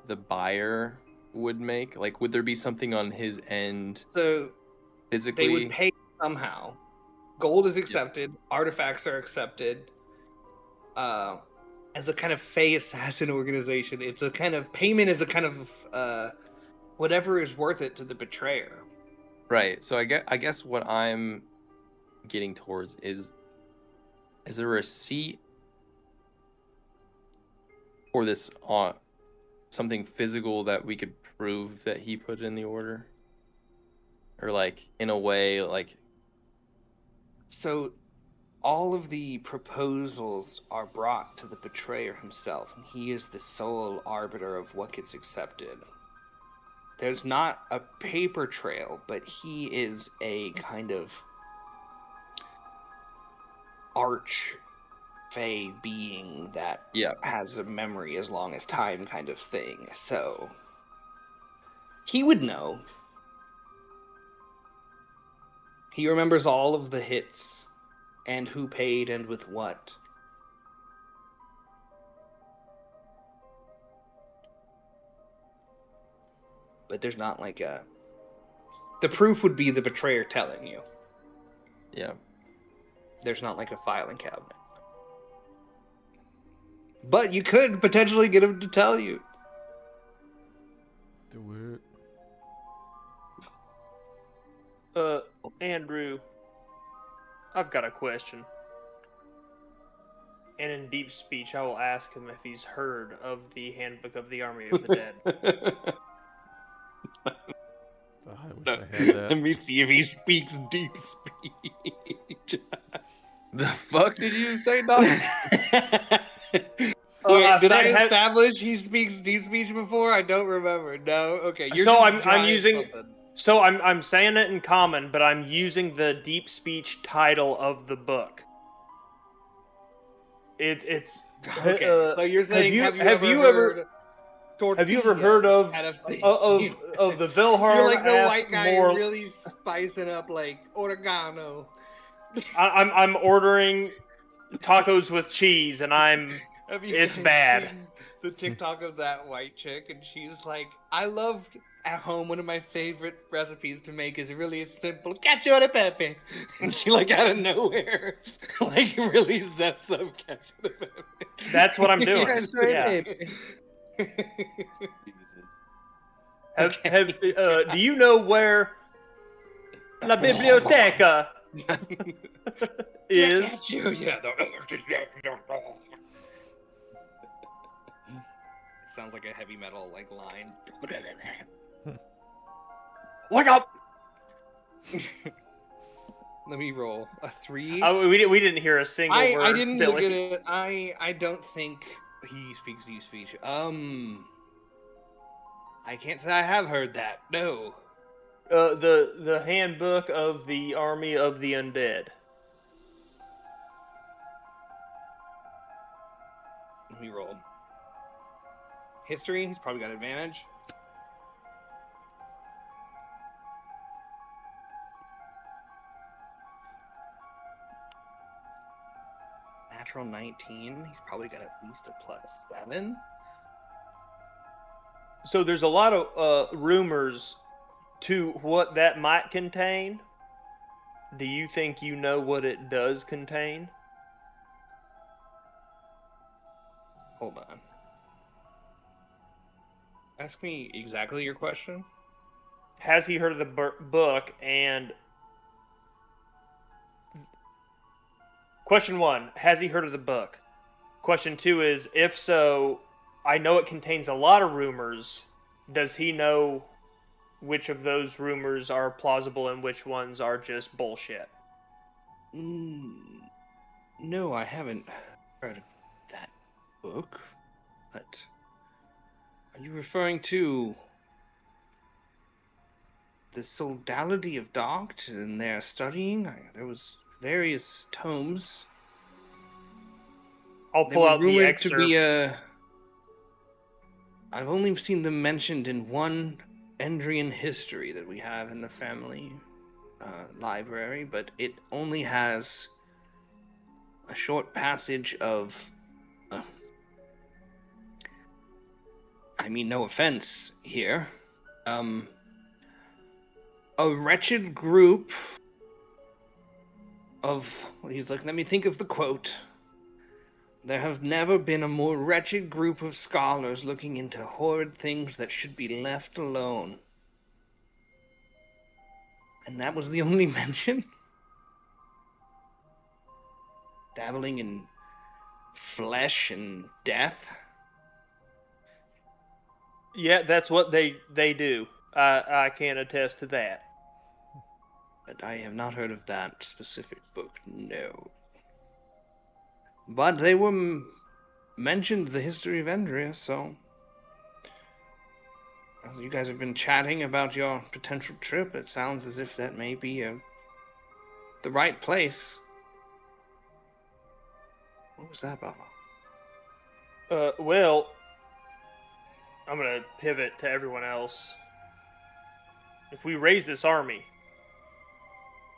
the buyer would make? Like, would there be something on his end So physically? they would pay somehow. Gold is accepted. Artifacts are accepted. As a kind of Fey assassin organization, it's a kind of payment is a kind of whatever is worth it to the betrayer. Right. So I guess what I'm getting towards is there a receipt for this something physical that we could prove that he put in the order? Or like in a way like So all of the proposals are brought to the betrayer himself, and he is the sole arbiter of what gets accepted. There's not a paper trail, but he is a kind of arch fey being that has a memory as long as time kind of thing. So he would know. He remembers all of the hits and who paid and with what. But there's not like a... The proof would be the betrayer telling you. Yeah. There's not like a filing cabinet. But you could potentially get him to tell you. Do Andrew, I've got a question. And in deep speech, I will ask him if he's heard of the Handbook of the Army of the Dead. I wish I had that. Let me see if he speaks deep speech. The fuck did you say, Doc? Wait, did I establish he speaks deep speech before? I don't remember. No. Okay. You're so I'm using. Something. So I'm saying it in common, but I'm using the deep speech title of the book. It's okay. So you're saying have you ever heard of the Vilhar? You're like the white guy really spicing up like oregano. I'm ordering tacos with cheese, and it's bad. The TikTok of that white chick, and she's like, I loved at home, one of my favorite recipes to make is really simple cacio de pepe. And she like out of nowhere, like really zest up cacio de pepe. That's what I'm doing. Yeah. Do you know where La Biblioteca is? Sounds like a heavy metal like line. Wake up! Let me roll a 3. We didn't hear a single word. I didn't Billy. look at it. I don't think he speaks deep speech. I can't say I have heard that. No. The Handbook of the Army of the Undead. Let me roll. History, he's probably got advantage. Natural 19, he's probably got at least a +7. So there's a lot of rumors to what that might contain. Do you think you know what it does contain? Hold on. Ask me exactly your question. Has he heard of the book? And question 1, has he heard of the book? Question 2 is, if so, I know it contains a lot of rumors. Does he know which of those rumors are plausible and which ones are just bullshit? No, I haven't heard of that book. But are you referring to the Sodality of Doct and their studying? There was various tomes. I'll They pull were out the rumored excerpt. to be I've only seen them mentioned in one Endrian history that we have in the family library, but it only has a short passage of. I mean, no offense here. A wretched group of. He's like, let me think of the quote. There have never been a more wretched group of scholars looking into horrid things that should be left alone. And that was the only mention? Dabbling in flesh and death? Yeah, that's what they do. I can attest to that. But I have not heard of that specific book, no. But they were mentioned the history of Endria, so as you guys have been chatting about your potential trip, it sounds as if that may be the right place. What was that, Baba? Well, I'm gonna pivot to everyone else. If we raise this army,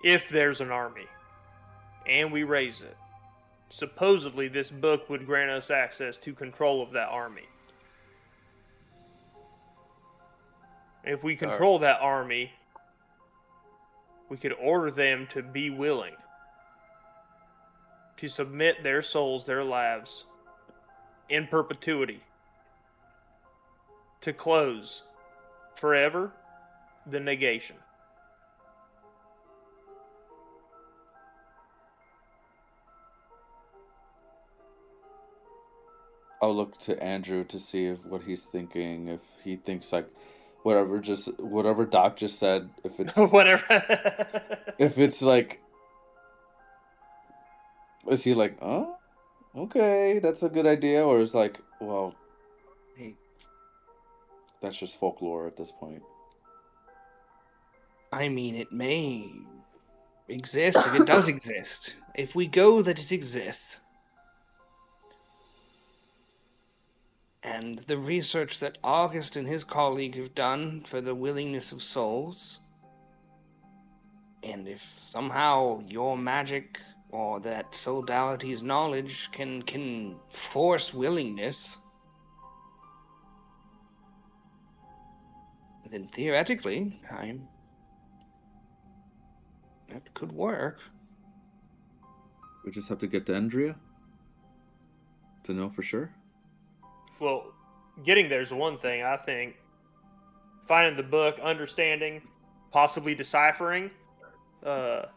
if there's an army, and we raise it, supposedly this book would grant us access to control of that army. And if we control that army, we could order them to be willing to submit their souls, their lives, in perpetuity, to close forever the negation. I'll look to Andrew to see what he's thinking. If he thinks like whatever Doc just said, if it's Whatever. if it's like, is he like, oh, okay, that's a good idea, or is like, well, Hey, that's just folklore at this point. I mean, it may exist if it does exist. If we go that it exists, and the research that August and his colleague have done for the willingness of souls, and if somehow your magic or that Soldality's knowledge can force willingness, then theoretically, that could work. We just have to get to Endria to know for sure. Well, getting there's one thing, I think. Finding the book, understanding, possibly deciphering, that's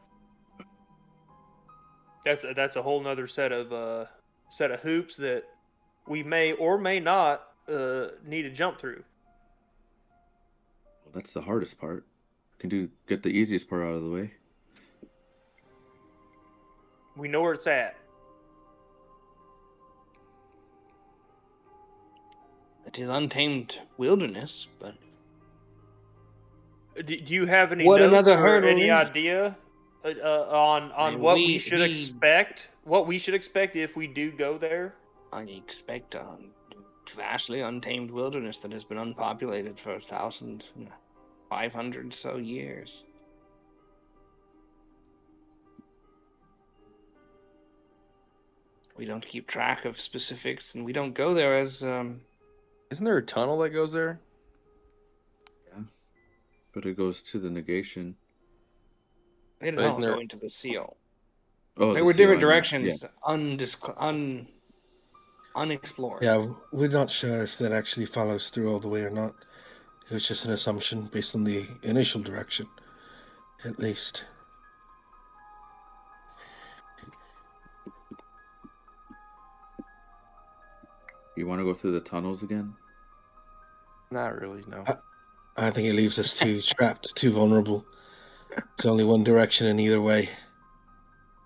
a whole nother set of hoops that we may or may not need to jump through. Well, that's the hardest part. Get the easiest part out of the way. We know where it's at. It is untamed wilderness, but Do you have any What notes another or hurdle any is it? idea on I mean, what we- we should we- expect? What we should expect if we do go there? I expect a vastly untamed wilderness that has been unpopulated for 1,500 so years. We don't keep track of specifics, and we don't go there as Isn't there a tunnel that goes there? But it goes to the negation. it But doesn't isn't there- go into the seal. Oh, There the were seal, different I mean. directions, Yeah. unexplored. Yeah, we're not sure if that actually follows through all the way or not. It was just an assumption based on the initial direction, at least. You want to go through the tunnels again? Not really, no. I think it leaves us too trapped, too vulnerable. It's only one direction in either way.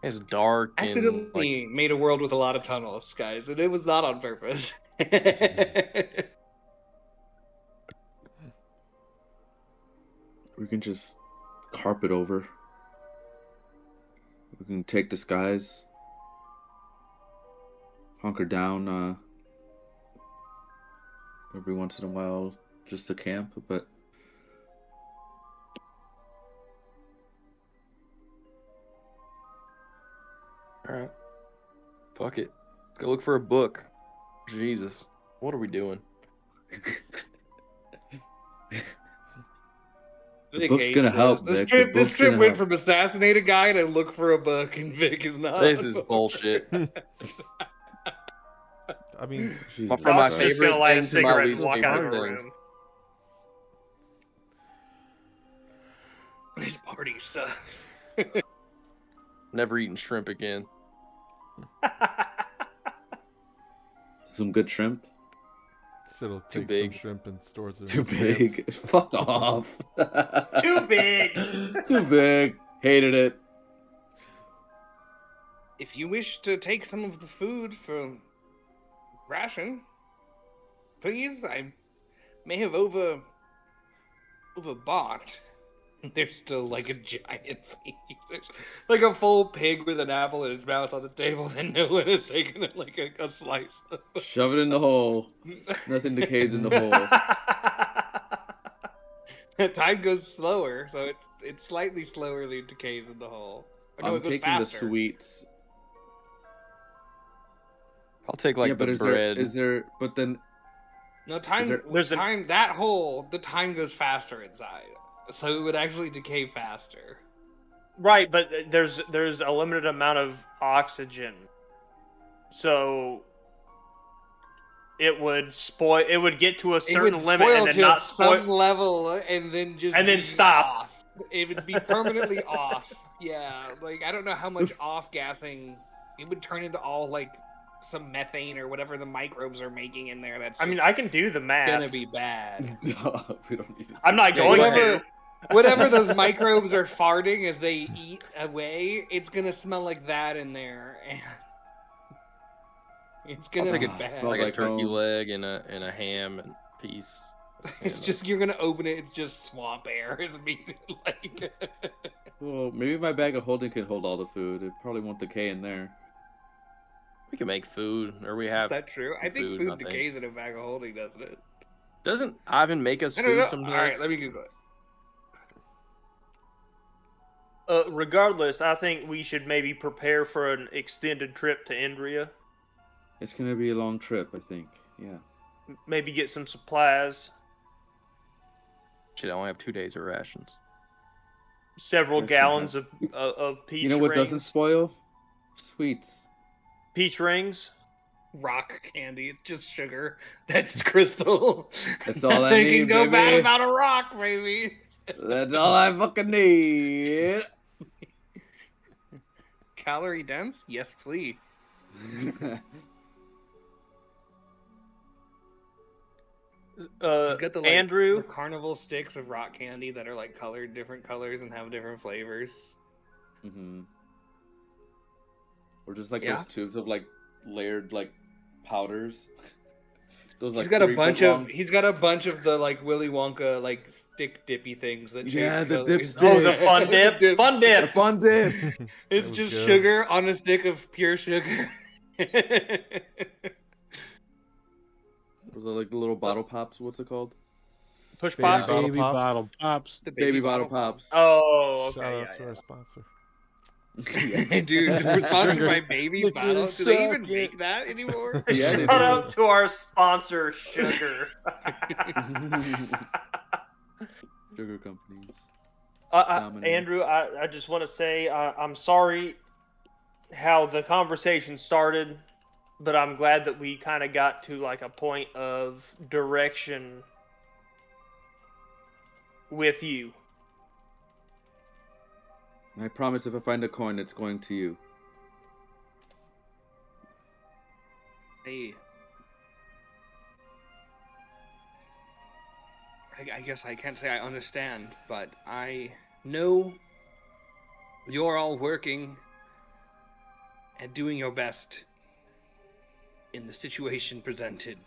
It's dark and Accidentally made a world with a lot of tunnels, guys, and it was not on purpose. We can just carpet over. We can take disguise. Hunker down every once in a while just to camp, but Alright. Fuck it. Let's go look for a book. Jesus. What are we doing? the book's gonna help, This Vic. trip, The this book's trip gonna went help. from assassinate a guy to look for a book, and Vic is not. This is bullshit. I mean, Jesus From my Fox Christ. just gonna favorite light a thing to my cigarette and least walk out of favorite the thing. room. This party sucks. Never eating shrimp again. Some good shrimp. Siddle Too takes big. some shrimp and stores it. Too in his big. Fuck off. Too big. Too big. Hated it. If you wish to take some of the food for ration, please. I may have overbought. There's still like a giant thief. There's like a full pig with an apple in his mouth on the table, and no one has taken it like a slice. Shove it in the hole. Nothing decays in the hole. Time goes slower, so it's slightly slowerly decays in the hole. Or no, I'm it goes taking faster. the sweets. I'll take like yeah, but the is bread. there? But then No, time. there's an- time. That hole, the time goes faster inside, so it would actually decay faster. Right, but there's a limited amount of oxygen, so it would spoil. It would get to a certain It would limit spoil and then to not some spoil. level, and then just And then be stop. off. It would be permanently off. Yeah, like I don't know how much off gassing. It would turn into all like some methane or whatever the microbes are making in there. That's I mean, just I can do the math. gonna be bad. we don't need it. I'm not Yeah, going whatever- to. Whatever those microbes are farting as they eat away, it's gonna smell like that in there, and it's I'll gonna take be a, bad. smells like a like turkey home. leg and a ham and piece. It's And, just you're gonna open it. It's just swamp air. It's immediately like. Well, maybe my bag of holding can hold all the food. It probably won't decay in there. we can make food, or we Is have. that true? I think food, food I think. decays in a bag of holding, doesn't it? Doesn't Ivan make us I don't food know. sometimes? All right, let me Google it. Regardless, I think we should maybe prepare for an extended trip to Indria. It's gonna be a long trip, I think. Yeah. Maybe get some supplies, Shit, I only have 2 days of rations. several Yes, gallons of peach You know what rings. doesn't spoil? Sweets. Peach rings. Rock candy. It's just sugar. That's crystal. That's all I Nothing need, can go bad baby. about a rock, baby. That's all I fucking need. Calorie dense? Yes, please. He's got the Andrew. the carnival sticks of rock candy that are like colored different colors and have different flavors. hmm Or just like Yeah. those tubes of like layered like powders. Those like He's got a 3 bunch foot of long- he's got a bunch of the like Willy Wonka like stick dippy things that change Yeah, the colors. dipstick. Oh, the fun dip. Fun dip. fun dip. It's was just good. sugar on a stick of pure sugar. Those are like the little bottle pops. What's it called? Push Baby pops. bottle Baby pops. bottle pops. The Baby bottle pops. Oh, okay. Shout out yeah, to yeah. our sponsor. Dude, we're sponsored Sugar. by Baby Look, Bottle. you Do they even suck, make that anymore? Yeah, they Shout do. out to our sponsor, Sugar. Sugar companies. Dominant. Andrew, I just want to say I'm sorry how the conversation started, but I'm glad that we kind of got to like a point of direction with you. I promise if I find a coin, it's going to you. I guess I can't say I understand, but I know you're all working at doing your best in the situation presented,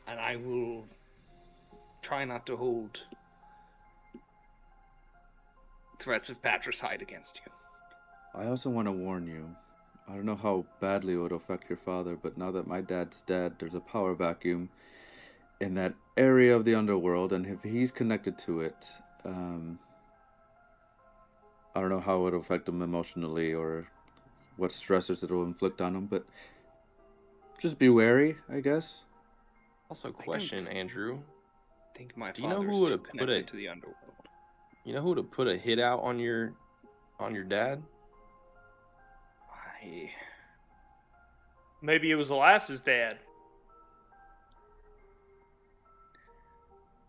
and I will try not to hold threats of patricide against you. I also want to warn you. I don't know how badly it would affect your father, but now that my dad's dead, there's a power vacuum in that area of the underworld, and if he's connected to it, I don't know how it would affect him emotionally or what stressors it will inflict on him, but just be wary, I guess. Also, question, Andrew. I think my Do you know father's who too would've put connected it- to the underworld. You know who to put a hit out on your dad? Maybe it was Alas's dad.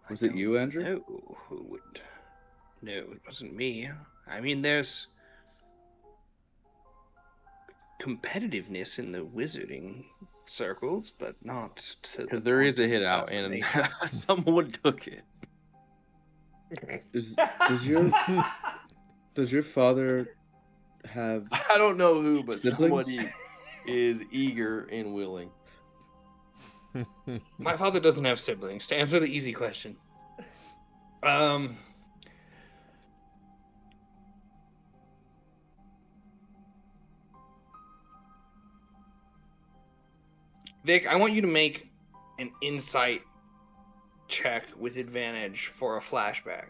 Was it you, Andrew? No, who would? No, it wasn't me. I mean, there's competitiveness in the wizarding circles, but not to the Because there is a point of hit out, and assassination. someone took it. Does your father have I don't know who, but siblings? somebody is eager and willing. My father doesn't have siblings. To answer the easy question, Vic, I want you to make an insight check with advantage for a flashback.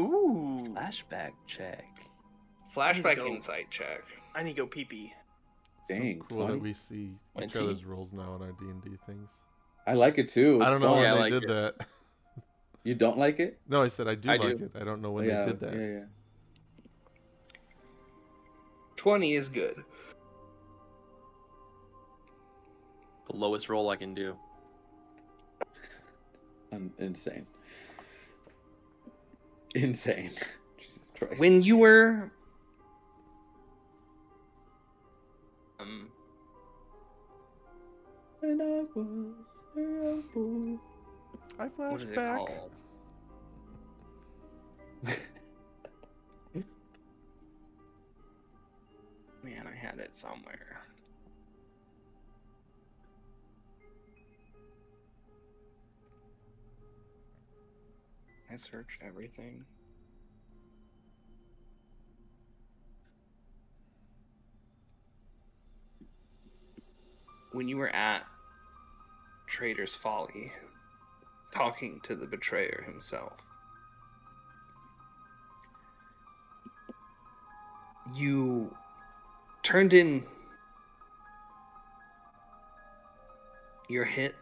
Ooh. Flashback check. Flashback go. insight check. I need to go pee pee. Dang, So cool 20? that we see each 20? other's roles now in our D&D things. I like it too. I It's don't know fun. Yeah, I when like they did it. that. You don't like it? No, I said I do I like do. it. I don't know when yeah, they did that. Yeah. 20 is good. The lowest roll I can do. I'm insane. Insane. Jesus Christ. When you were When I was a young boy. I what is flashed it back. called? Man, I had it somewhere. I searched everything. When you were at Trader's Folly, talking to the betrayer himself, you turned in your hit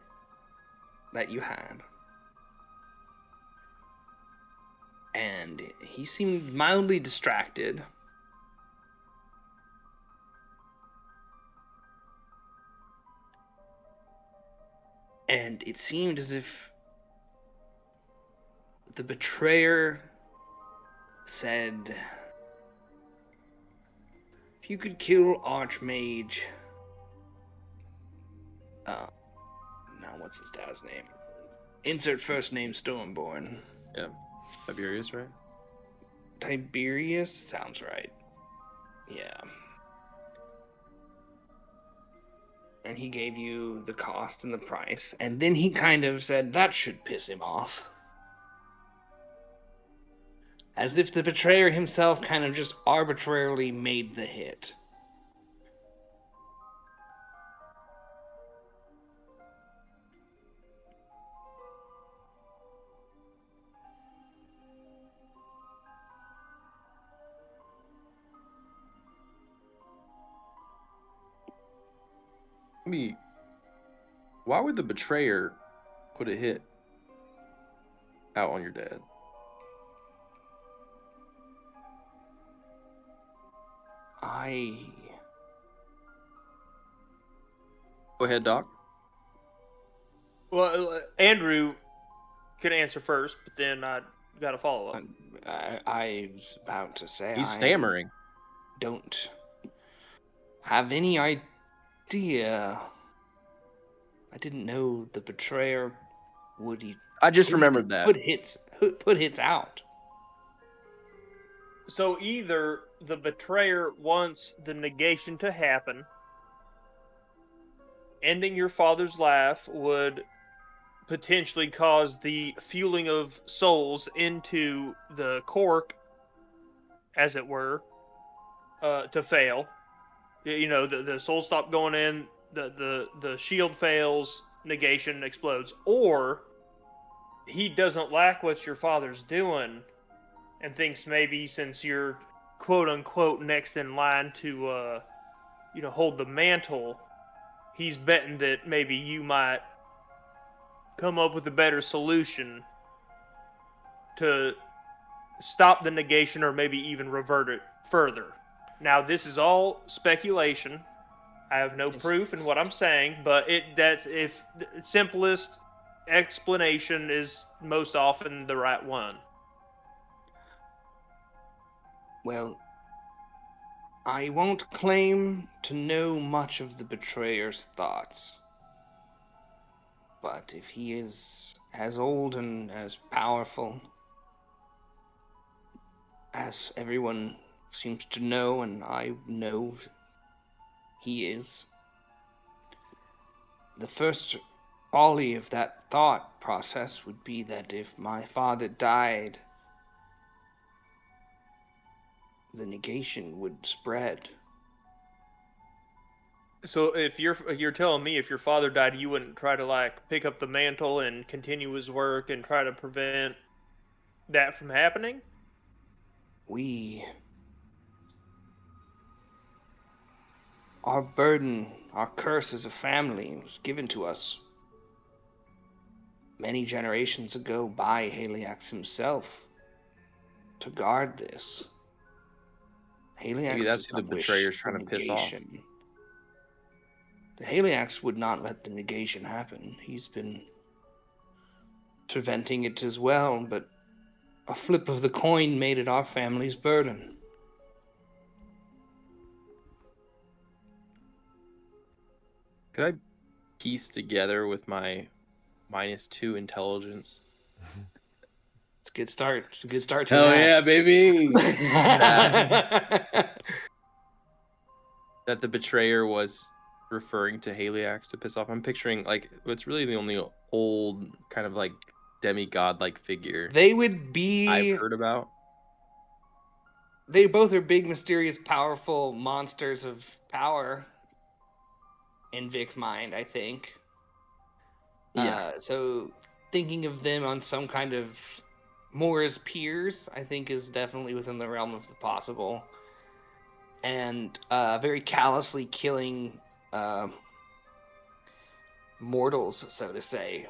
that you had, and he seemed mildly distracted. And it seemed as if the betrayer said, if you could kill Archmage, now what's his dad's name? Insert first name Stormborn. Yeah. Tiberius, right? Tiberius sounds right. Yeah. And he gave you the cost and the price, and then he kind of said that should piss him off. As if the betrayer himself kind of just arbitrarily made the hit. Why would the betrayer put a hit out on your dad? Go ahead, Doc. Well, Andrew can answer first, but then I got to follow up. I was about to say He's I stammering. don't have any idea. I didn't know the betrayer would I just remembered that. put hits out. So either the betrayer wants the negation to happen, ending your father's life would potentially cause the fueling of souls into the cork, as it were, to fail. You know, the souls stop going in, the shield fails, negation explodes. Or he doesn't like what your father's doing and thinks maybe since you're quote unquote next in line to hold the mantle, he's betting that maybe you might come up with a better solution to stop the negation or maybe even revert it further. Now, this is all speculation. I have no proof in what I'm saying, but if the simplest explanation is most often the right one. Well, I won't claim to know much of the betrayer's thoughts. But if he is as old and as powerful as everyone seems to know, and I know he is, the first folly of that thought process would be that if my father died, the negation would spread. So if you're telling me if your father died, you wouldn't try to like pick up the mantle and continue his work and try to prevent that from happening? Our burden, our curse as a family was given to us many generations ago by Haliax himself to guard this. Haliax Maybe that's does who the not wish betrayer's trying to for piss off. negation. The Haliax would not let the negation happen. He's been preventing it as well, but a flip of the coin made it our family's burden. Could I piece together with my -2 intelligence? It's a good start. It's a good start to Hell that. yeah, baby! That the betrayer was referring to Haliax to piss off. I'm picturing like it's really the only old kind of like demigod-like figure They would be. I've heard about. They both are big, mysterious, powerful monsters of power in Vic's mind, I think. Yeah. So thinking of them on some kind of more as peers, I think, is definitely within the realm of the possible. And very callously killing mortals, so to say,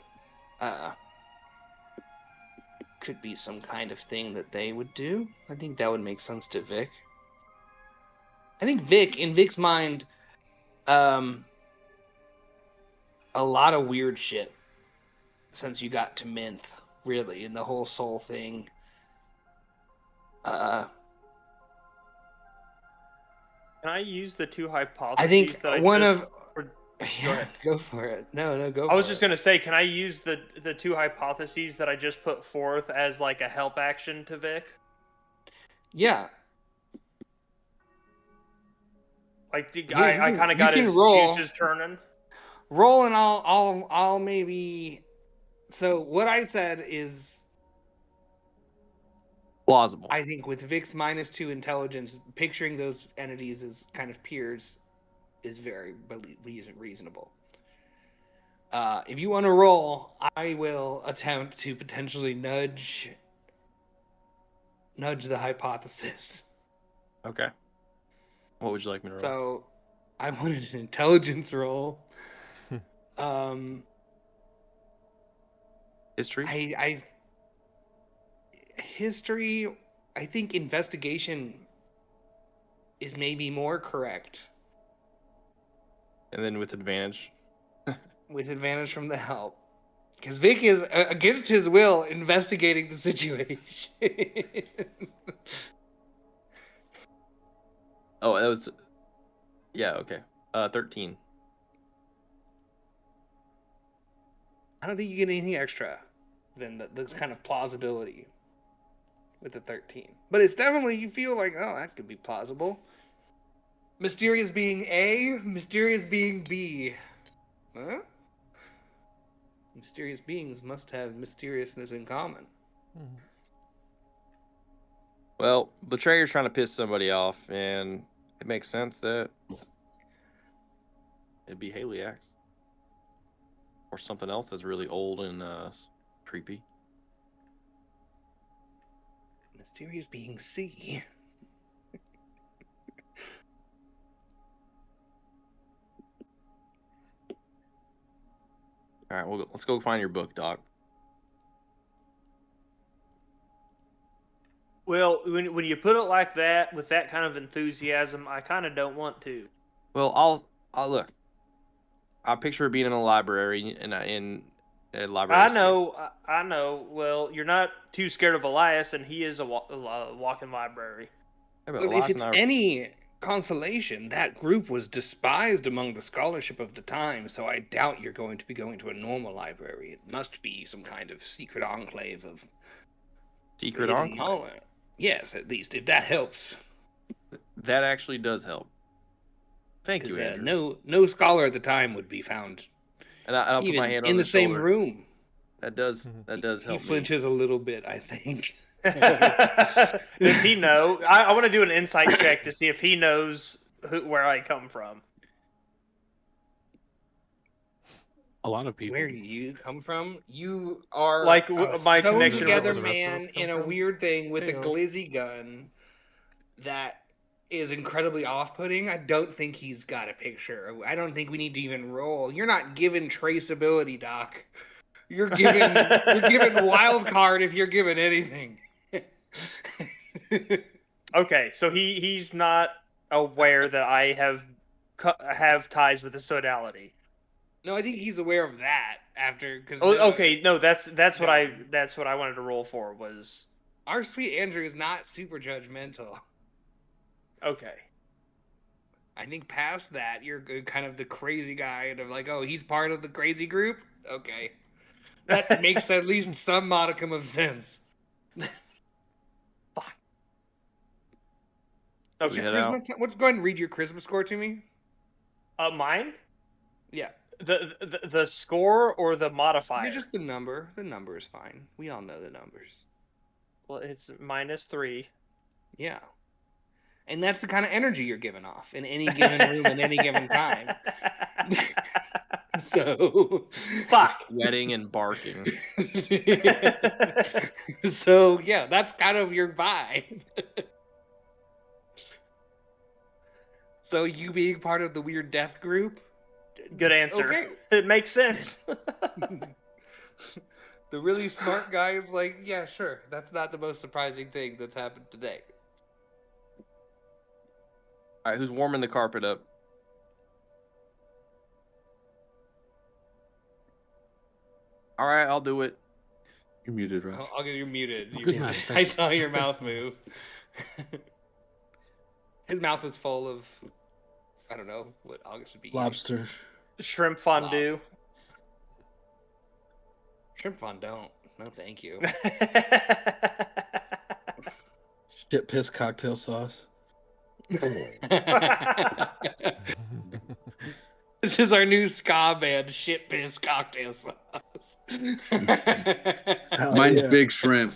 could be some kind of thing that they would do. I think that would make sense to Vic. I think Vic, in Vic's mind, a lot of weird shit since you got to Minth, really, and the whole soul thing. Can I use the two hypotheses I think that one just... of... Go ahead. Go for it. No, go for it. I was just going to say, can I use the two hypotheses that I just put forth as like a help action to Vic? Yeah. Like, I kind of got his juices turning. Roll, and I'll maybe... So what I said is... Plausible. I think with Vic's -2 intelligence, picturing those entities as kind of peers is very reasonable. If you want to roll, I will attempt to potentially nudge the hypothesis. Okay. What would you like me to roll? So, I wanted an intelligence roll. History? History, I think investigation is maybe more correct. And then with advantage? With advantage from the help. Because Vic is, against his will, investigating the situation. Oh, that was... Yeah, okay. 13. I don't think you get anything extra than the kind of plausibility with the 13. But it's definitely, you feel like, oh, that could be plausible. Mysterious being A, mysterious being B. Huh? Mysterious beings must have mysteriousness in common. Well, Betrayer's trying to piss somebody off, and it makes sense that it'd be Haliax. Or something else that's really old and creepy. Mysterious being C. All right, well, let's go find your book, Doc. Well, when you put it like that, with that kind of enthusiasm, I kind of don't want to. Well, I'll look. I picture it being in a library in a library. I know. Well, you're not too scared of Elias, and he is a walking library. Yeah, but Well, Elias if it's and I- any consolation, that group was despised among the scholarship of the time, so I doubt you're going to be going to a normal library. It must be some kind of secret enclave of secret hidden enclave. knowledge. Yes, at least, if that helps. That actually does help. Thank you, 'Cause, Andrew. no scholar at the time would be found And I'll put even my hand on in the his same shoulder. room. That does He help me. flinches a little bit, I think. Does he know? I want to do an insight check to see if he knows where I come from. A lot of people. Where you come from? You are Like, a my sewn connection together with- man in a weird thing with a glizzy gun that is incredibly off-putting. I don't think he's got a picture. I don't think we need to even roll. You're not given traceability, Doc. You're given wild card if you're given anything. Okay, so he's not aware that I have ties with the sodality. No, I think he's aware of that after. Cause Okay, no, that's what I wanted to roll for was. Our sweet Andrew is not super judgmental. Okay. I think past that, you're kind of the crazy guy, and of like, oh, he's part of the crazy group. Okay, that makes at least some modicum of sense. Okay. Head out. Go ahead and read your charisma score to me. Mine? Yeah, The score or the modifier? yeah, just the number. The number is fine. We all know the numbers. Well, it's -3. Yeah, and that's the kind of energy you're giving off in any given room at any given time. So, Fuck. Sweating and barking. So yeah, that's kind of your vibe. So you being part of the weird death group? Good answer. Okay. It makes sense. The really smart guy is like, yeah, sure. That's not the most surprising thing that's happened today. All right, who's warming the carpet up? All right, I'll do it. You're muted, right? I'll get you muted. Good night. I saw your mouth move. His mouth was full of, I don't know what August would be eating. Lobster. Shrimp fondue. Shrimp fondue. No, thank you. Shit piss cocktail sauce. This is our new ska band, Shit Piss Cocktail Sauce. Hell Mine's yeah. big shrimp.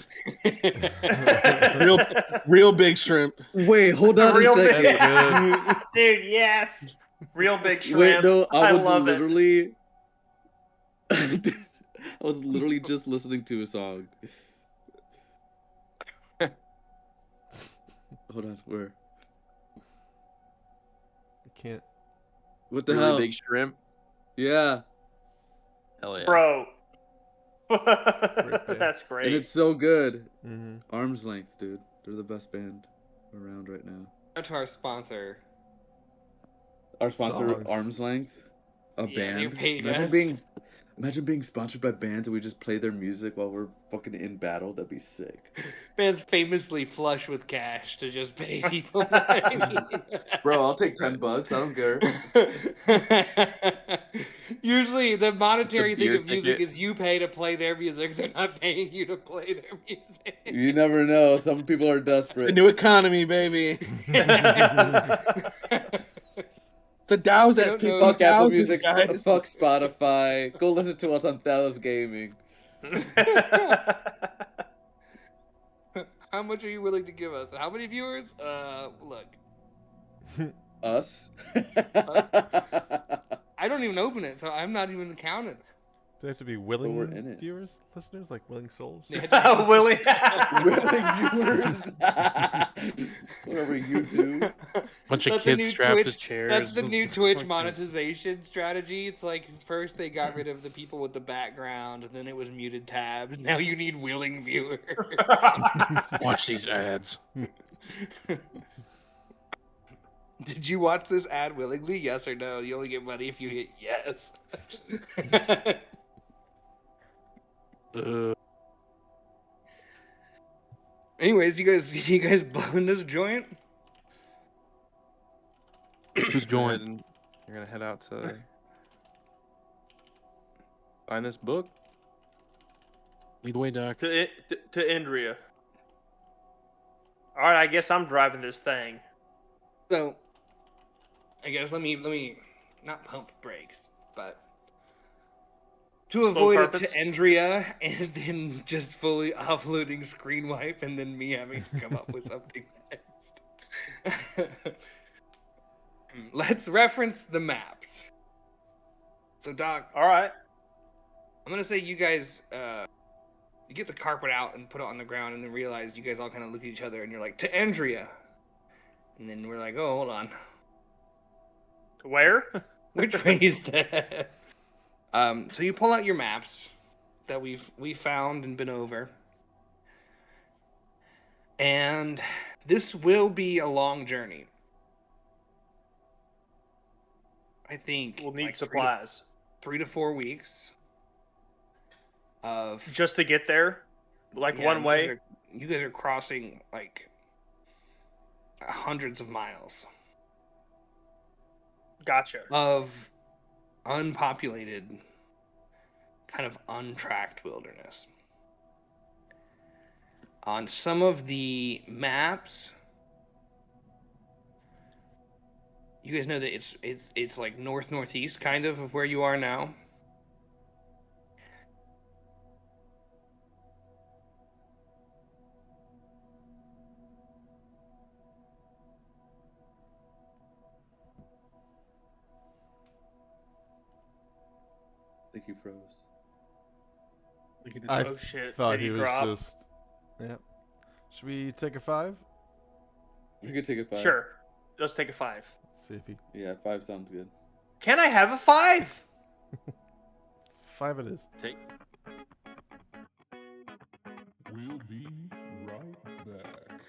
real big shrimp. Wait, hold on Real a big, second. dude. Yes, real big shrimp. Wait, no, I was love it. literally. I was literally just listening to a song. Hold on, where? I can't. What the Really hell? big shrimp. Yeah, Hell yeah. Bro. there. That's and great. it's so good. Mm-hmm. Arm's Length, dude. They're the best band around right now. To our sponsor. Our sponsor, Songs. Arm's Length, a Yeah, they're band. paying Imagine us. being sponsored by bands and we just play their music while we're fucking in battle. That'd be sick. Band's famously flush with cash to just pay people. Bro, I'll take $10. I don't care. Usually, the monetary thing beer of music ticket. is you pay to play their music. They're not paying you to play their music. You never know. Some people are The desperate. new economy, baby. The Dow's I at don't know. 50,000, Fuck Apple Music. guys. Fuck Spotify. Go listen to us on Thalass Gaming. How much are you willing to give us? How many viewers? Look. Us? I don't even open it, so I'm not even counted. Do they have to be we're in willing it. viewers, listeners, like willing souls? Willie. Willing viewers. Whatever you do. Bunch of That's the kids new strapped to Twitch- chairs. That's the new Twitch Fucking- monetization strategy. It's like first they got rid of the people with the background, and then it was muted tabs. Now you need willing viewers. Watch these ads. Did you watch this ad willingly? Yes or no? You only get money if you hit yes. Anyways, you guys blowing this joint? Who's joined? You're gonna head out to find this book. Lead the way, Doc. to Indria. All right, I guess I'm driving this thing. So, I guess let me not pump brakes, but to Slow avoid carpets? it to Andrea and then just fully offloading screen wipe and then me having to come up with something next. Let's reference the maps. So, Doc, All right. I'm gonna say you guys you get the carpet out and put it on the ground and then realize you guys all kind of look at each other and you're like, to Andrea. And then we're like, oh, hold on. To where? Which way is that? So you pull out your maps that we found and been over. And this will be a long journey. I think We'll need like supplies 3 to 4 weeks of just to get there, like yeah, one way. You guys are crossing like hundreds of miles Gotcha. of unpopulated, kind of untracked wilderness. On some of the maps, you guys know that it's like northeast kind of where you are now. I think you froze. I Oh, shit. thought Did he he was drop? just. Yeah. Should we take a 5? We could take a 5. Sure. Let's take a 5. Let's see if he. Yeah, 5 sounds good. Can I have a 5? 5 it is. Take. We'll be right back.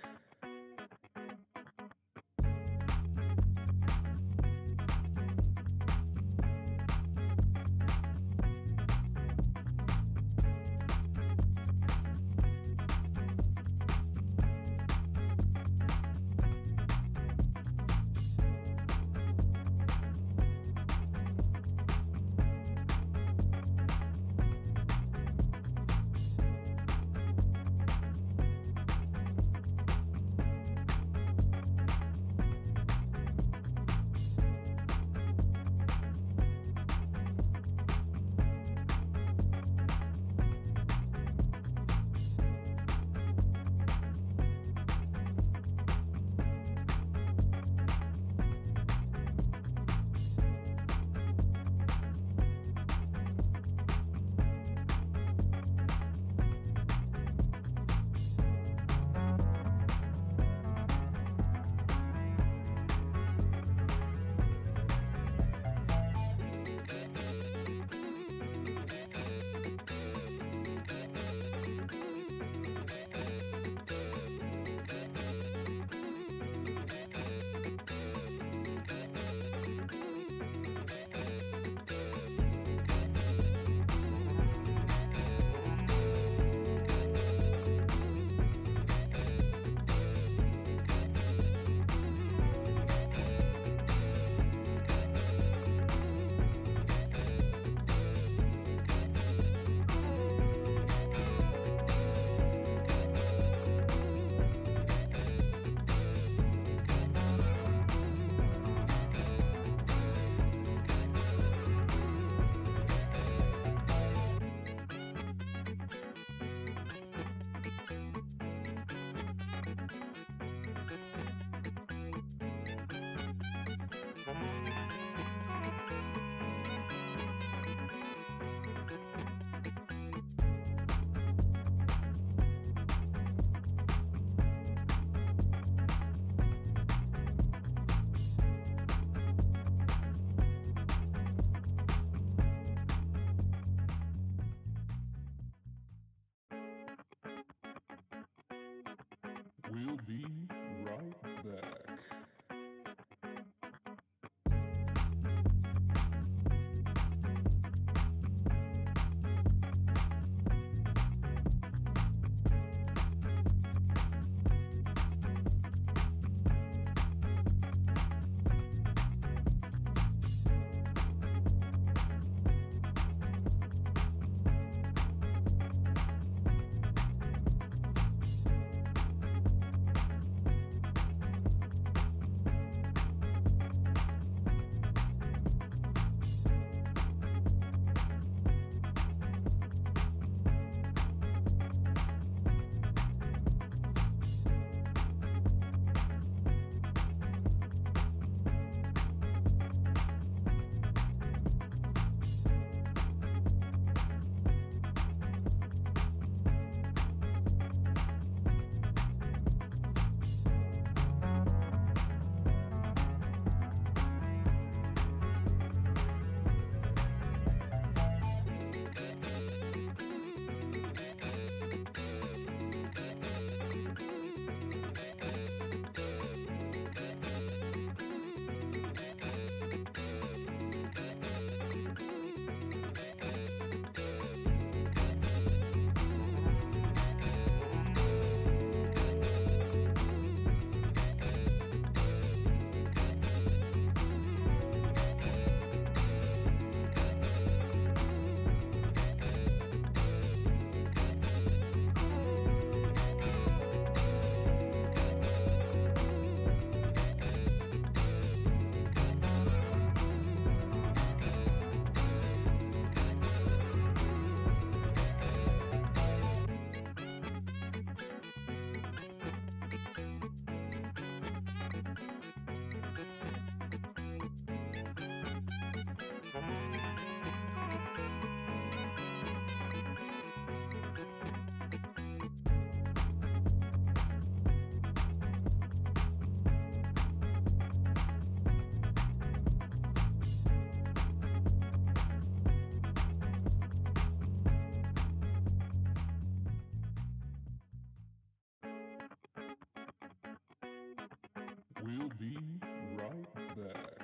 We'll be right back. We'll be right back.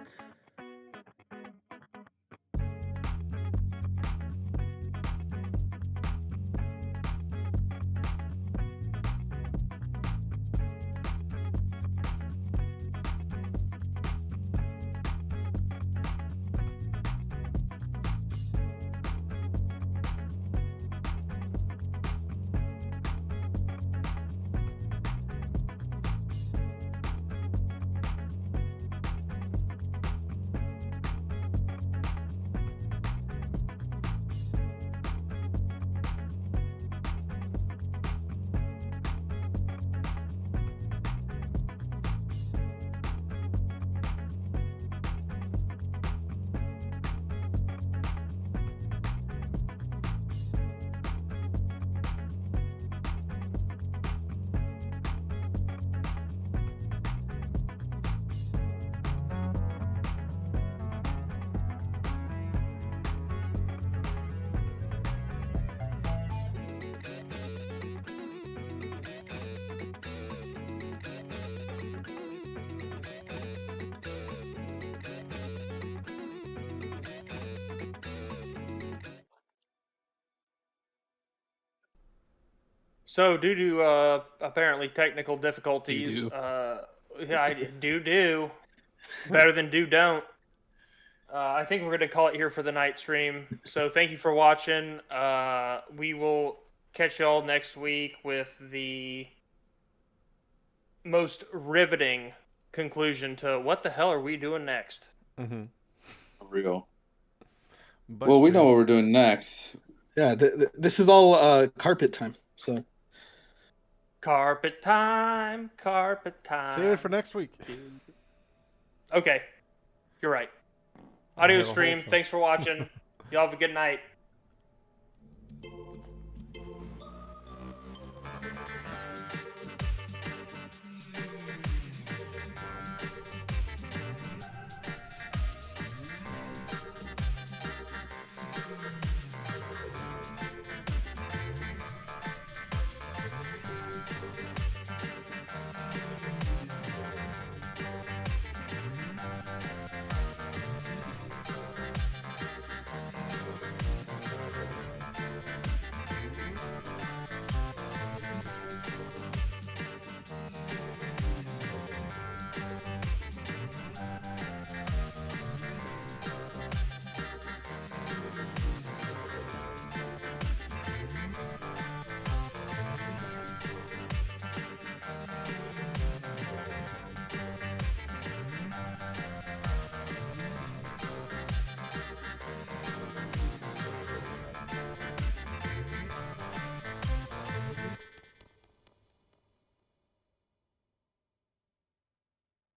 So, due to apparently technical difficulties, Do-do. yeah, I do better than don't. I think we're gonna call it here for the night stream. So, thank you for watching. We will catch y'all next week with the most riveting conclusion to what the hell are we doing next? Mm-hmm. For real. Well, we know what we're doing next. Yeah, this is all carpet time. So Carpet time, carpet time. Save it for next week. Okay, you're right. Audio stream. Thanks for watching. Y'all have a good night.